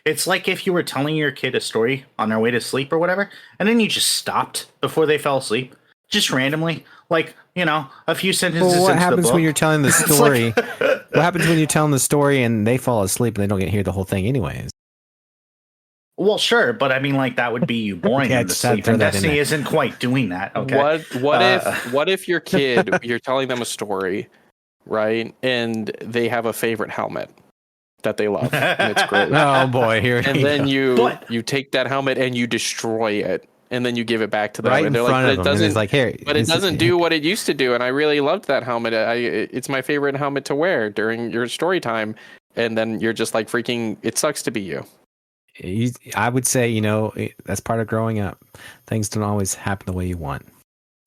It's like if you were telling your kid a story on their way to sleep or whatever, and then you just stopped before they fell asleep, just randomly, like, you know, a few sentences. Well, what happens when you're telling the story? What happens when you're telling the story and they fall asleep and they don't get to hear the whole thing anyways? Well, sure, but I mean, like that would be you boring Yeah, them to just had to sleep, throw and that in Destiny there. isn't quite doing that. Okay. What if your kid, you're telling them a story, right? And they have a favorite helmet that they love, and it's great. Oh boy, here And we then go. But- you take that helmet and you destroy it, and then you give it back to them, Right and in they're front like, of but them, it and it's doesn't, like, here, but it doesn't do what it used to do, and I really loved that helmet. It's my favorite helmet to wear during your story time, and then you're just like freaking. It sucks to be you. I would say, that's part of growing up. Things don't always happen the way you want.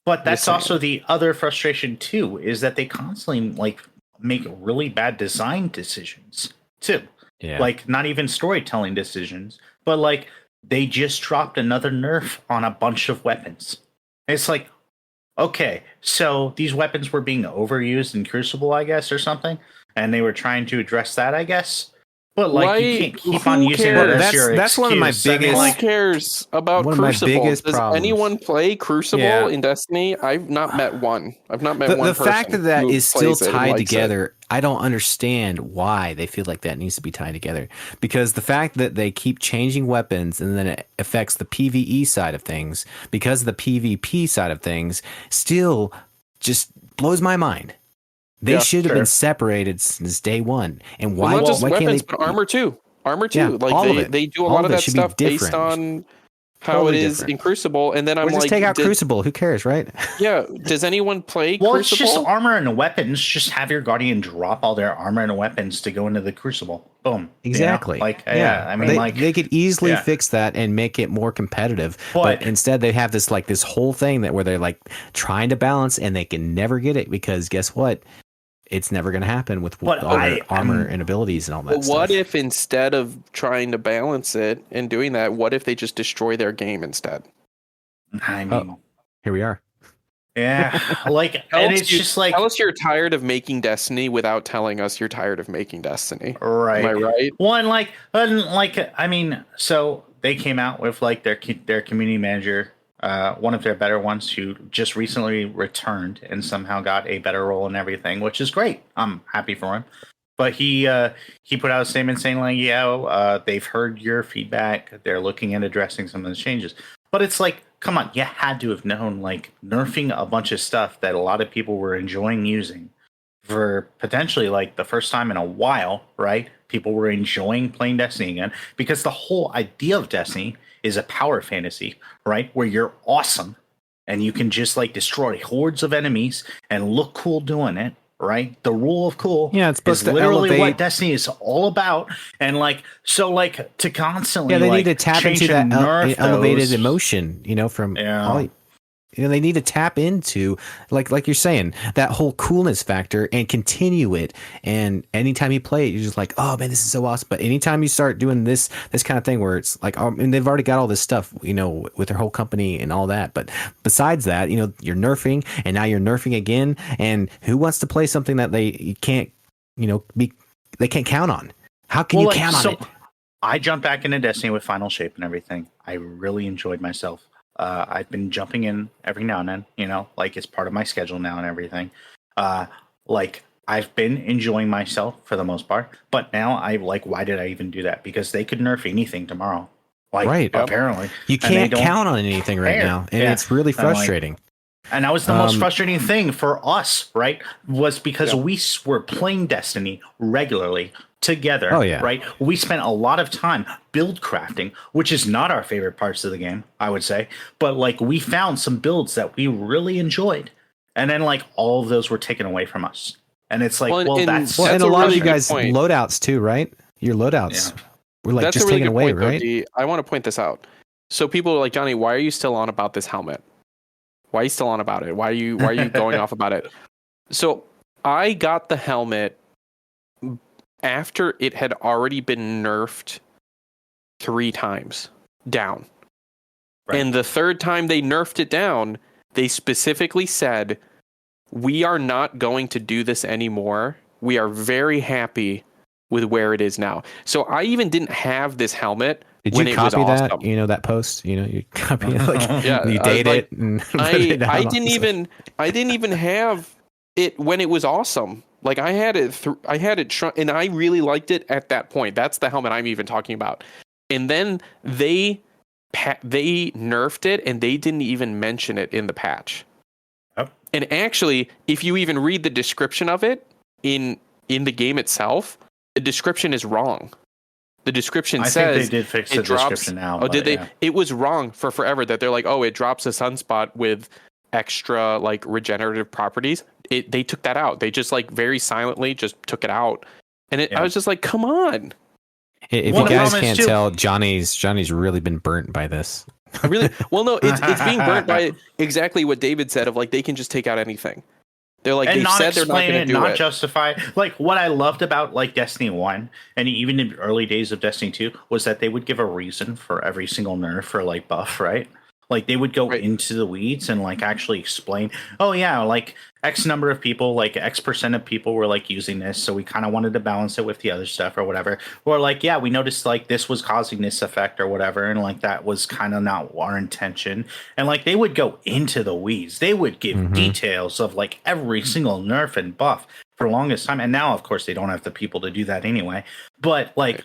But that's Just saying. also the other frustration too, is that they constantly like make really bad design decisions too. Yeah. Like not even storytelling decisions, but like they just dropped another nerf on a bunch of weapons. It's like, okay, so these weapons were being overused in Crucible, I guess, or something, and they were trying to address that, I guess. But like Why- you can't keep who on using cares? it as That's- your that's one of my excuse. I mean, biggest- Who like, cares about One of my Crucible? biggest Does problems. anyone play Crucible Yeah. in Destiny? I've not met one. I've not met one The person. fact that who is still plays it and tied likes it. together, I don't understand why they feel like that needs to be tied together. Because the fact that they keep changing weapons and then it affects the PvE side of things, because of the PvP side of things, still just blows my mind. They Yeah, should have sure. been separated since day one. And Well, why, not just why weapons, can't they? but armor too. Armor too. Yeah, like all of it. they do a All lot of of it that should be stuff based different. on how Totally it is different. in Crucible. And then I'm Or just like, take out Crucible. Who cares, right? yeah. Does anyone play well, it's Crucible? just armor and weapons. Just have your guardian drop all their armor and weapons to go into the Crucible. Boom. You know? Exactly. Like, yeah. I mean, they could easily yeah. fix that and make it more competitive. But- But instead, they have this this whole thing where they're like trying to balance, and they can never get it because guess what? It's never going to happen with But all their I- armor I'm- and abilities and all that But stuff. what if instead of trying to balance it and doing that, what if they just destroy their game instead? I mean, Here we are. yeah. Like, and it's just like, Tell us you're tired of making Destiny without telling us you're tired of making Destiny. right. Am I right? One, like, I mean, so they came out with like their community manager, one of their better ones, who just recently returned and somehow got a better role and everything, which is great. I'm happy for him. But he put out a statement saying like, yeah, they've heard your feedback. They're looking at addressing some of the changes. But it's like, come on, you had to have known, like, nerfing a bunch of stuff that a lot of people were enjoying using for potentially like the first time in a while, right? People were enjoying playing Destiny again because the whole idea of Destiny is a power fantasy, right? Where you're awesome and you can just like destroy hordes of enemies and look cool doing it, right? The rule of cool Yeah, it's supposed is to literally what elevate- Destiny is all about. And like, so like to constantly, Yeah, they like, need to tap change into and that nerf elevated those. emotion, from Yeah. all. They need to tap into like you're saying that whole coolness factor and continue it. And anytime you play it, you're just like, oh man, this is so awesome. But anytime you start doing this kind of thing where it's like, and they've already got all this stuff, with their whole company and all that. But besides that, you're nerfing, and now you're nerfing again. And who wants to play something that they can't, they can't count on? How can you count on it? I jumped back into Destiny with Final Shape and everything. I really enjoyed myself. I've been jumping in every now and then, like it's part of my schedule now and everything. Like I've been enjoying myself for the most part, but now why did I even do that? Because they could nerf anything tomorrow. Like, Right. apparently. You And they can't don't count on anything right care. now. And Yeah. it's really I'm like- frustrating. And that was the most frustrating thing for us, right? Was because we were playing Destiny regularly together. Oh, yeah. Right? We spent a lot of time build crafting, which is not our favorite parts of the game, I would say. But like we found some builds that we really enjoyed. And then like all of those were taken away from us. And it's like, Well, and- that's Well, and That's a a lot of really you good guys point. loadouts too, right? Your loadouts were like That's just a really taken good away, point, though, right? D. I want to point this out. So people are like, Johnny, why are you still on about this helmet? Why are you still on about it? Why are you going off about it? So I got the helmet after it had already been nerfed 3 times down. Right. And the third time they nerfed it down, they specifically said, we are not going to do this anymore. We are very happy with where it is now. So I even didn't have this helmet Did when you it was copy that? awesome. That post. You copy it, like Yeah, you I- date like, it. And put it down I on didn't social- even have it when it was awesome. Like I had it and I really liked it at that point. That's the helmet I'm even talking about. and then they nerfed it, and they didn't even mention it in the patch. Yep. And actually, if you even read the description of it in the game itself, the description is wrong. The description says I think they did fix the description now. Oh, did they? Yeah. It was wrong for forever that they're like, oh, it drops a sunspot with extra like regenerative properties. They took that out. They just like very silently just took it out. And I was just like, come on. If you guys can't tell, Johnny's really been burnt by this. Well, no, it's being burnt by exactly what David said of like, they can just take out anything. They're like, and they said they're not going to do it. Not justify. Like, what I loved about like Destiny 1 and even in the early days of Destiny 2 was that they would give a reason for every single nerf or like buff, right? Like they would go into the weeds and like actually explain, oh yeah, like X number of people, like X% of people were like using this, so we kind of wanted to balance it with the other stuff or whatever. Or like, yeah, we noticed like this was causing this effect or whatever, and like that was kind of not our intention. And like they would go into the weeds. They would give details of like every single nerf and buff for the longest time. And now, of course, they don't have the people to do that anyway. But like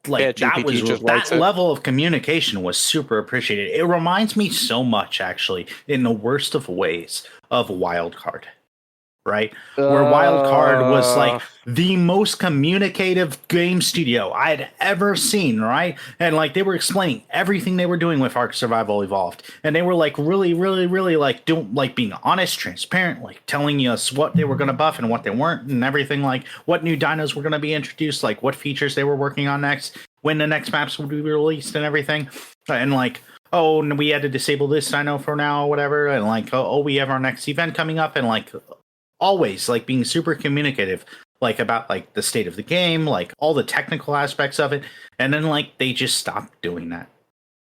that level of communication was super appreciated. It reminds me so much, actually, in the worst of ways, of Wildcard, right? Where Wildcard was like the most communicative game studio I had ever seen, right? And like they were explaining everything they were doing with Ark Survival Evolved, and they were like really, really, really like being honest, transparent, like telling us what they were going to buff and what they weren't, and everything, like what new dinos were going to be introduced, like what features they were working on next, when the next maps would be released, and everything, and like, oh, we had to disable this dino for now, or whatever, and like, oh, we have our next event coming up, and like always like being super communicative, like about like the state of the game, like all the technical aspects of it, and then like they just stopped doing that.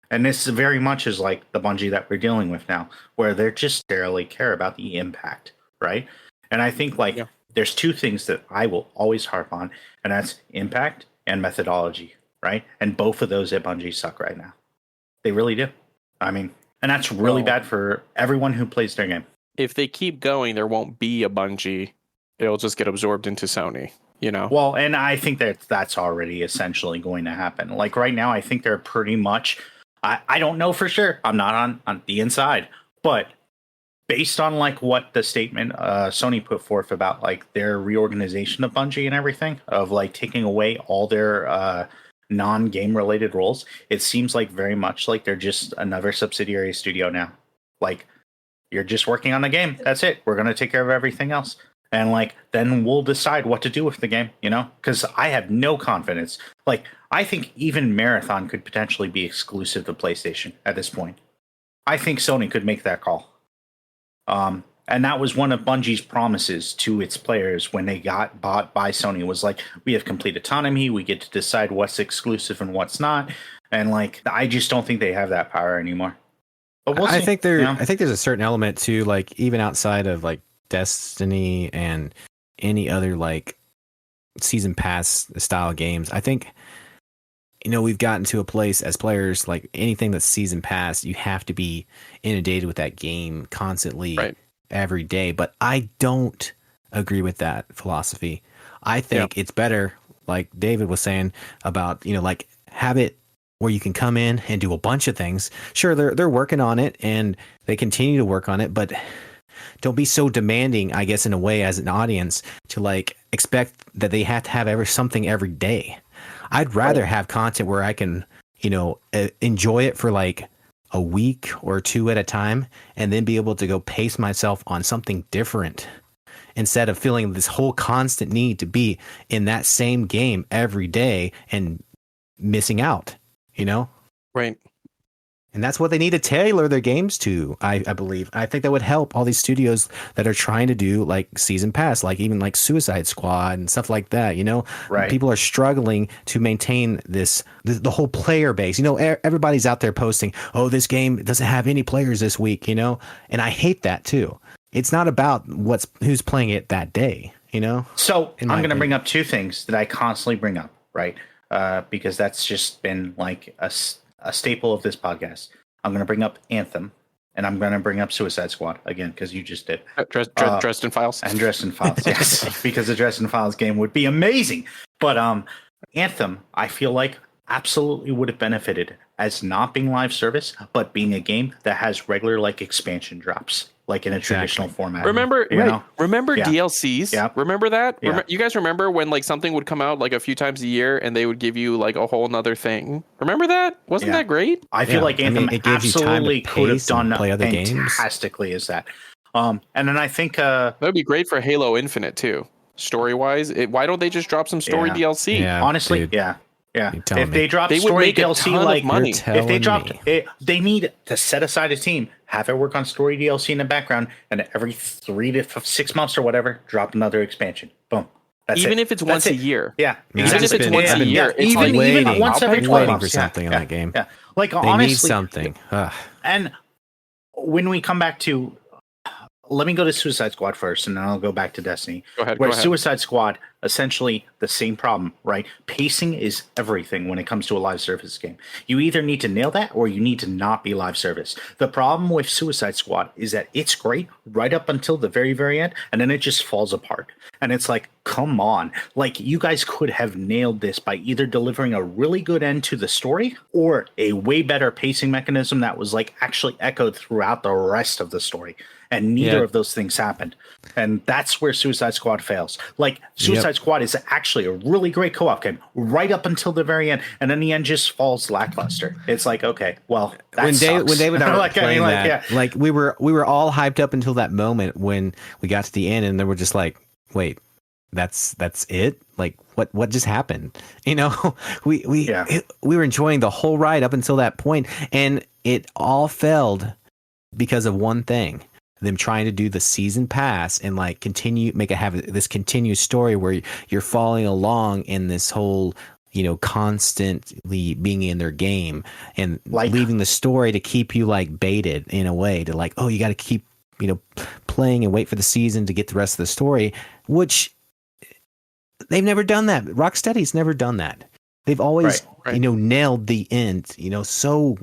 And this very much is like the Bungie that we're dealing with now, where they just barely care about the impact, right? And I think like there's two things that I will always harp on, and that's impact and methodology, right? And both of those at Bungie suck right now. They really do. I mean, and that's really bad for everyone who plays their game. If they keep going, there won't be a Bungie. It'll just get absorbed into Sony, you know? Well, and I think that's already essentially going to happen. Like right now, I think they're pretty much, I don't know for sure. I'm not on the inside, but based on like what the statement Sony put forth about like their reorganization of Bungie and everything, of like taking away all their non-game related roles, it seems like very much like they're just another subsidiary studio now. Like, you're just working on the game. That's it. We're going to take care of everything else. And like, then we'll decide what to do with the game, you know? Because I have no confidence. Like, I think even Marathon could potentially be exclusive to PlayStation at this point. I think Sony could make that call. And that was one of Bungie's promises to its players when they got bought by Sony, was like, we have complete autonomy. We get to decide what's exclusive and what's not. And like, I just don't think they have that power anymore. But we'll see. I think there's a certain element to like, even outside of like Destiny and any other like season pass style games, I think, you know, we've gotten to a place as players, like anything that's season pass, you have to be inundated with that game constantly every day. But I don't agree with that philosophy. I think it's better, like David was saying about, you know, like have it where you can come in and do a bunch of things. Sure, they're working on it and they continue to work on it, but don't be so demanding, I guess, in a way, as an audience, to like expect that they have to have something every day. I'd rather have content where I can, you know, enjoy it for like a week or two at a time, and then be able to go pace myself on something different, instead of feeling this whole constant need to be in that same game every day and missing out, you know? Right. And that's what they need to tailor their games to, I believe. I think that would help all these studios that are trying to do like season pass, like even like Suicide Squad and stuff like that, you know? Right. People are struggling to maintain the whole player base. You know, everybody's out there posting, oh, this game doesn't have any players this week, you know? And I hate that too. It's not about who's playing it that day, you know? So I'm going to bring up two things that I constantly bring up, right? Because that's just been like a staple of this podcast. I'm going to bring up Anthem, and I'm going to bring up Suicide Squad again, because you just did. Dresden Files. And Dresden Files, yes. Because the Dresden Files game would be amazing. But Anthem, I feel like absolutely would have benefited as not being live service, but being a game that has regular like expansion drops, like in a traditional format. Remember Yeah. DLCs? Yeah. Remember that? Yeah. You guys remember when like something would come out like a few times a year and they would give you like a whole nother thing? Remember that? Wasn't that great? I feel like Anthem it gives you time to absolutely could have pace and done play other games. fantastically as that. And then I think That would be great for Halo Infinite too. Story wise, why don't they just drop some story DLC? Yeah, honestly, dude. yeah. telling If me. they drop They would story make a DLC, ton of like money. if they dropped me. it, they need to set aside a team, have it work on story DLC in the background, and every 3 to 6 months or whatever, drop another expansion. Boom. That's Even it. if it's That's once a it. year. Yeah. Even if it's once a year. It's Even, like, even once every 12 waiting months. for something on that game. Yeah. Like They honestly, need something. Ugh. and when we come back to, let me go to Suicide Squad first, and then I'll go back to Destiny. Go ahead. Where Suicide Squad, essentially the same problem, right? Pacing is everything when it comes to a live service game. You either need to nail that or you need to not be live service. The problem with Suicide Squad is that it's great right up until the very, very end, and then it just falls apart. And it's like, come on. Like, you guys could have nailed this by either delivering a really good end to the story or a way better pacing mechanism that was like actually echoed throughout the rest of the story. And neither of those things happened. And that's where Suicide Squad fails. Like, Suicide Squad is actually a really great co-op game right up until the very end. And then the end just falls lackluster. It's like, okay, well, that when sucks. David and I were Like, I playing mean, like, that, like we were all hyped up until that moment when we got to the end, and then we're just like, wait, that's it? Like, what just happened? You know, we were enjoying the whole ride up until that point, and it all failed because of one thing. Them trying to do the season pass and like have this continuous story where you're following along in this whole, you know, constantly being in their game and like, leaving the story to keep you like baited in a way to like, oh, you got to keep, you know, playing and wait for the season to get the rest of the story, which they've never done that. Rocksteady's never done that. They've always, you know, nailed the end, you know, so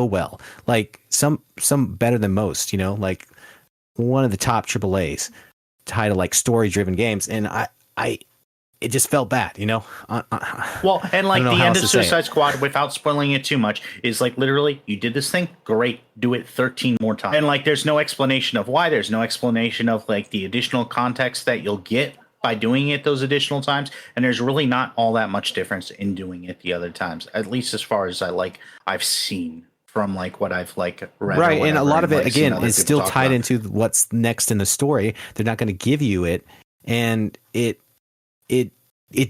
well. Like some better than most, you know, like one of the top AAAs title like story-driven games, and it just felt bad, you know. Well, and like the end of Suicide Squad, without spoiling it too much, is like literally, you did this thing, great, do it 13 more times, and like there's no explanation of why. There's no explanation of like the additional context that you'll get by doing it those additional times, and there's really not all that much difference in doing it the other times, at least as far as I've seen from like what I've like read. Right, and a lot of it like, again is still tied into what's next in the story. They're not going to give you it, and it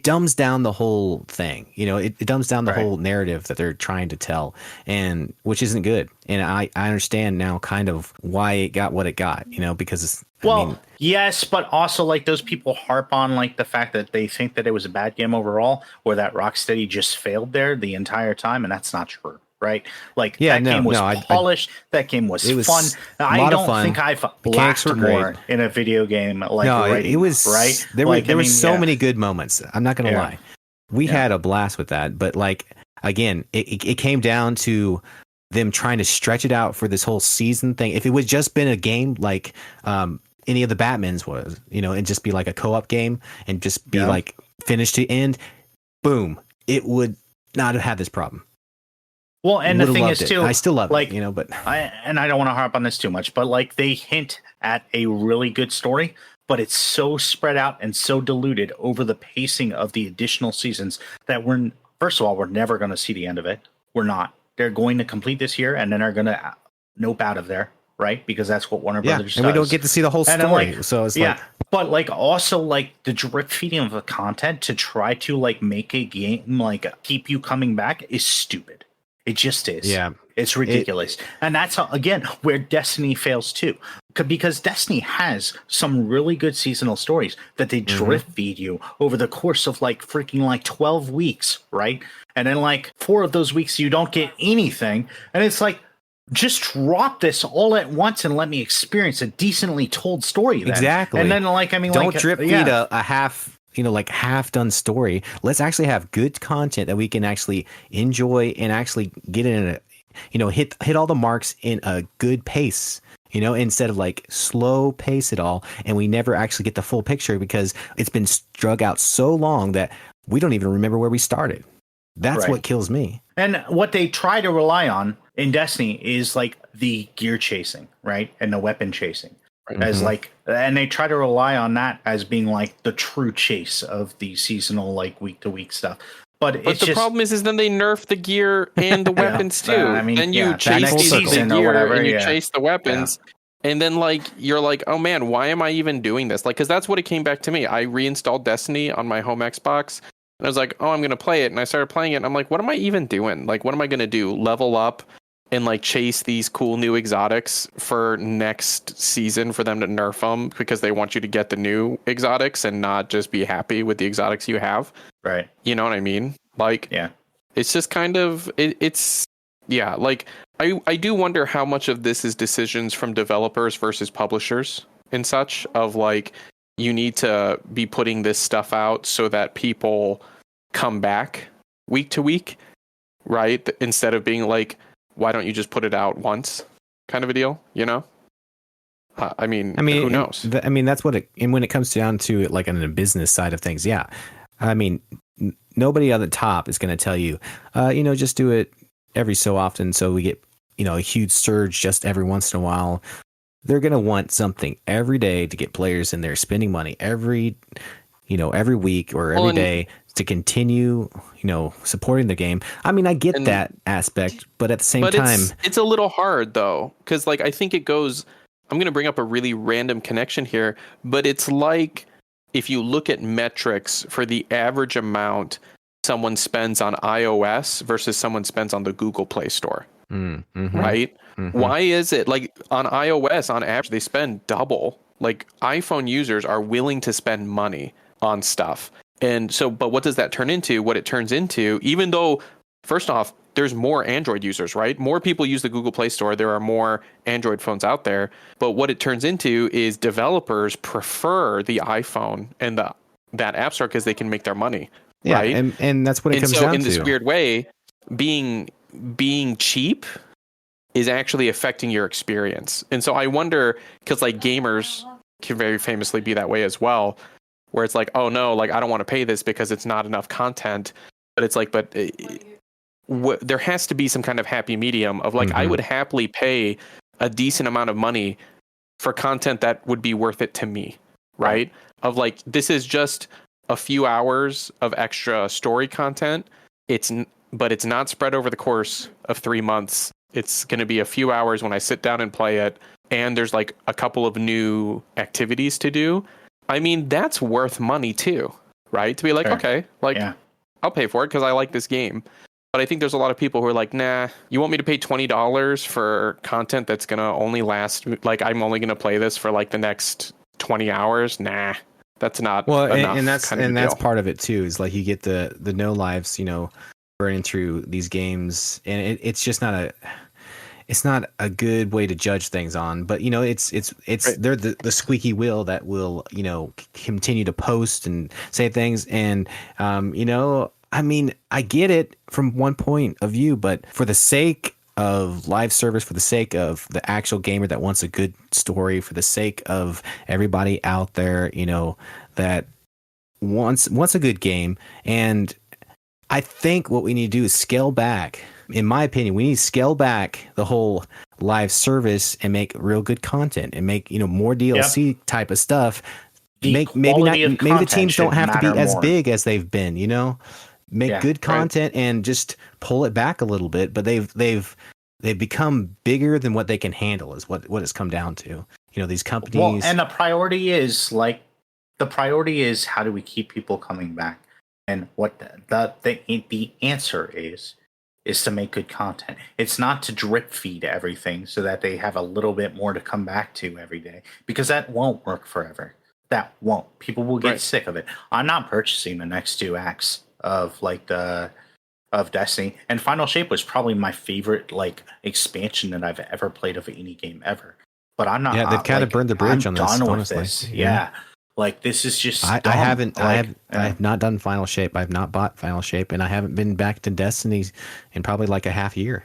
dumbs down the whole thing. You know, it dumbs down the whole narrative that they're trying to tell, and which isn't good. And I understand now kind of why it got what it got. You know, because yes, but also like those people harp on like the fact that they think that it was a bad game overall, or that Rocksteady just failed there the entire time, and that's not true. Right, like that game was polished. That game was fun. I don't think I've laughed more in a video game. Like it was right. There was so many good moments. I'm not gonna lie, we had a blast with that. But like again, it came down to them trying to stretch it out for this whole season thing. If it would just been a game like any of the Batmans was, you know, and just be like a co-op game and just be like finished to end, boom, it would not have had this problem. Well, and the thing is too, I still love like, it, you know, but I don't want to harp on this too much, but like they hint at a really good story, but it's so spread out and so diluted over the pacing of the additional seasons that first of all, we're never going to see the end of it. We're not. They're going to complete this year and then are going to nope out of there, right? Because that's what Warner Brothers does. And we don't get to see the whole story. Like, so it's like, but like also like the drip feeding of the content to try to like make a game like keep you coming back is stupid. It just is. Yeah. It's ridiculous. And that's, again, where Destiny fails too. Because Destiny has some really good seasonal stories that they drip feed you over the course of like freaking like 12 weeks, right? And then like 4 of those weeks you don't get anything. And it's like, just drop this all at once and let me experience a decently told story then. Exactly. And then like, I mean, don't drip feed a half, you know, like half done story. Let's actually have good content that we can actually enjoy and actually get in a, you know, hit all the marks in a good pace, you know, instead of like slow pace it all. And we never actually get the full picture because it's been drug out so long that we don't even remember where we started. That's Right. what kills me. And what they try to rely on in Destiny is like the gear chasing, right? And the weapon chasing. As like, and they try to rely on that as being like the true chase of the seasonal, like week to week stuff. But it's the just, problem is then they nerf the gear and the weapons too. I mean, then you that chase next the season or gear whatever, and you chase the weapons, and then like you're like, oh man, why am I even doing this? Like, because that's what it came back to me. I reinstalled Destiny on my home Xbox, and I was like, oh, I'm gonna play it, and I started playing it, and I'm like, what am I even doing? Like, what am I gonna do? Level up and like chase these cool new exotics for next season for them to nerf them because they want you to get the new exotics and not just be happy with the exotics you have. right. You know what I mean? Like, Yeah. it's just kind of it's yeah. Like, I do wonder how much of this is decisions from developers versus publishers and such. Of like, you need to be putting this stuff out so that people come back week to week, right? Instead of being like, why don't you just put it out once, kind of a deal, you know? I mean, who knows? That's what it. And when it comes down to it, like on the business side of things, yeah. I mean, nobody on the top is going to tell you, just do it every so often, so we get a huge surge just every once in a while. They're going to want something every day to get players in there spending money every week or every day to continue, supporting the game. I mean, I get that aspect, but at the same time, it's a little hard though, because like I think it goes. I'm going to bring up a really random connection here, but it's like if you look at metrics for the average amount someone spends on iOS versus someone spends on the Google Play Store, right? Why is it like on iOS on average they spend double? Like iPhone users are willing to spend money on stuff. And so, but what does that turn into? What it turns into, even though, first off, there's more Android users, right? More people use the Google Play Store. There are more Android phones out there. But what it turns into is developers prefer the iPhone and that App Store because they can make their money, right? And that's what it comes down to. In this weird way, being cheap is actually affecting your experience. And so I wonder, because like gamers can very famously be that way as well, where it's like, oh no, like I don't want to pay this because it's not enough content. But it's like, there has to be some kind of happy medium of like, I would happily pay a decent amount of money for content that would be worth it to me, right? Of like, this is just a few hours of extra story content. But it's not spread over the course of 3 months. It's going to be a few hours when I sit down and play it. And there's like a couple of new activities to do. I mean, that's worth money too, right? To be like, okay, like I'll pay for it because I like this game. But I think there's a lot of people who are like, nah, you want me to pay $20 for content that's going to only last, like I'm only going to play this for like the next 20 hours? Nah, that's not enough. And that's part of it too, is like you get the no lives, burning through these games, and it's just not a good way to judge things on. But it's right. They're the squeaky wheel that will continue to post and say things, and I mean, I get it from one point of view, but for the sake of live service, for the sake of the actual gamer that wants a good story, for the sake of everybody out there that wants a good game, and I think what we need to do is scale back. In my opinion, we need to scale back the whole live service and make real good content and make more DLC type of stuff. Maybe the teams don't have to be as big as they've been. Make good content and just pull it back a little bit. But they've become bigger than what they can handle. Is what it's come down to. These companies. Well, and the priority is how do we keep people coming back? And what the answer is to make good content. It's not to drip feed everything so that they have a little bit more to come back to every day, because that won't work forever. That won't. People will get sick of it. I'm not purchasing the next 2 acts of Destiny. And Final Shape was probably my favorite expansion that I've ever played of any game ever. But I'm not. Yeah, they've kind of burned the bridge on this. Done honestly. with this. Yeah. This is just. I have not done Final Shape. I've not bought Final Shape, and I haven't been back to Destiny in probably like a half year.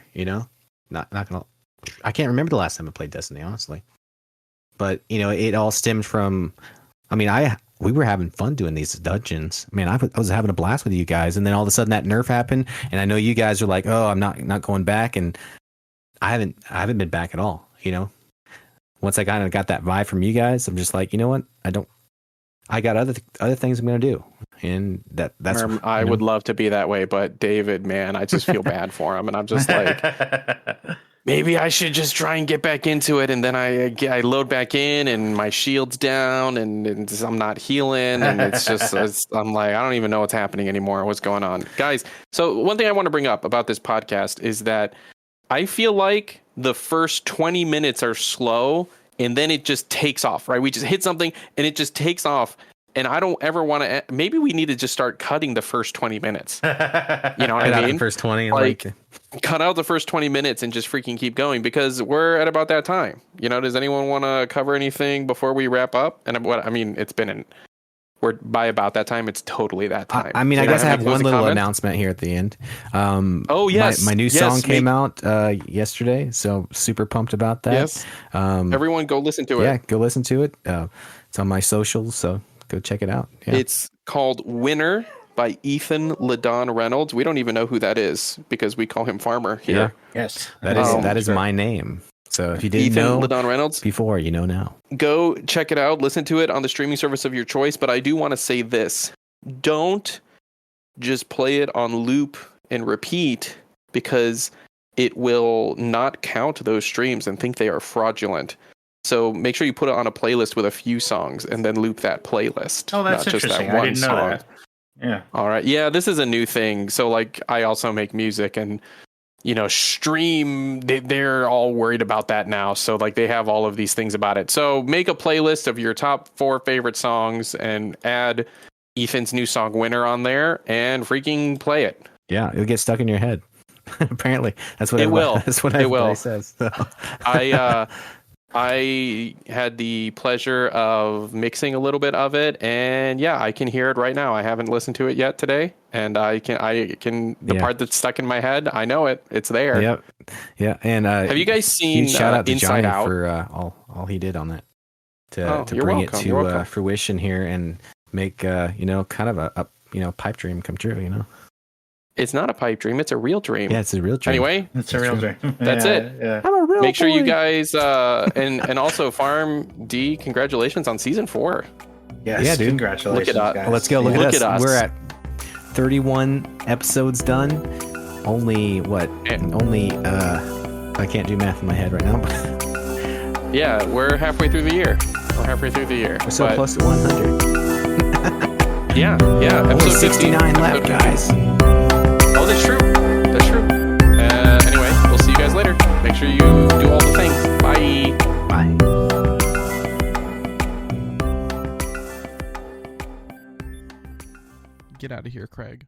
Not gonna. I can't remember the last time I played Destiny, honestly. But it all stemmed from. I mean, I we were having fun doing these dungeons. Man, I was having a blast with you guys, and then all of a sudden that nerf happened, and I know you guys are like, "Oh, I'm not going back," and I haven't been back at all. You know, once I kind of got that vibe from you guys, I'm just like, you know what? I got other things I'm gonna do, and that's. I would love to be that way, but David, man, I just feel bad for him, and I'm just like, maybe I should just try and get back into it, and then I load back in, and my shield's down, and I'm not healing, and I'm like, I don't even know what's happening anymore. What's going on, guys? So one thing I want to bring up about this podcast is that I feel like the first 20 minutes are slow, and then it just takes off, right? We just hit something, and it just takes off. And I don't ever want to. Maybe we need to just start cutting the first 20 minutes. You know what I mean? The first 20, like cut out the first 20 minutes and just freaking keep going, because we're at about that time. You know, does anyone want to cover anything before we wrap up? And what I mean, we're by about that time. It's totally that time. I mean, I guess I have one little announcement here at the end. Oh yes, my new song came out yesterday, so super pumped about that. Yes, everyone go listen to it. Yeah, go listen to it. It's on my socials, so go check it out. Yeah. It's called Winner by Ethan LaDon Reynolds. We don't even know who that is because we call him Farmer here. Yeah. Yes, that is my name. So if you didn't Ethan know LaDon Reynolds before, you know now. Go check it out. Listen to it on the streaming service of your choice. But I do want to say this: don't just play it on loop and repeat, because it will not count those streams and think they are fraudulent. So make sure you put it on a playlist with a few songs and then loop that playlist. Oh, that's not interesting. Just that one I didn't know song. that. Yeah. All right. Yeah, this is a new thing. So like, I also make music, and stream. They're all worried about that now. So like, they have all of these things about it. So make a playlist of your top 4 favorite songs and add Ethan's new song "Winner" on there and freaking play it. Yeah, it'll get stuck in your head. Apparently, that's what it will. That's what everybody says. So. I had the pleasure of mixing a little bit of it, and yeah, I can hear it right now. I haven't listened to it yet today, and I can the part that's stuck in my head, I know it. It's there. Yep. Yeah. And have you guys seen shout out to Inside Johnny Out for all he did on that to you're bring welcome. it to fruition here and make kind of a pipe dream come true. It's not a pipe dream, it's a real dream. Yeah, it's a real dream. Anyway, it's a real dream. That's it. Yeah. I'm a real Make sure boy. you guys and also Farm D, congratulations on season 4. Yes, yeah, dude. Congratulations, Look at us. guys. Let's go. Look Look at at us. We're at 31 episodes done. Only I can't do math in my head right now. But Yeah, we're halfway through the year. we're so close to 100. Yeah. Only Episode 69 left, guys. Oh, that's true. Anyway, we'll see you guys later. Make sure you do all the things. Bye. Bye. Get out of here, Craig.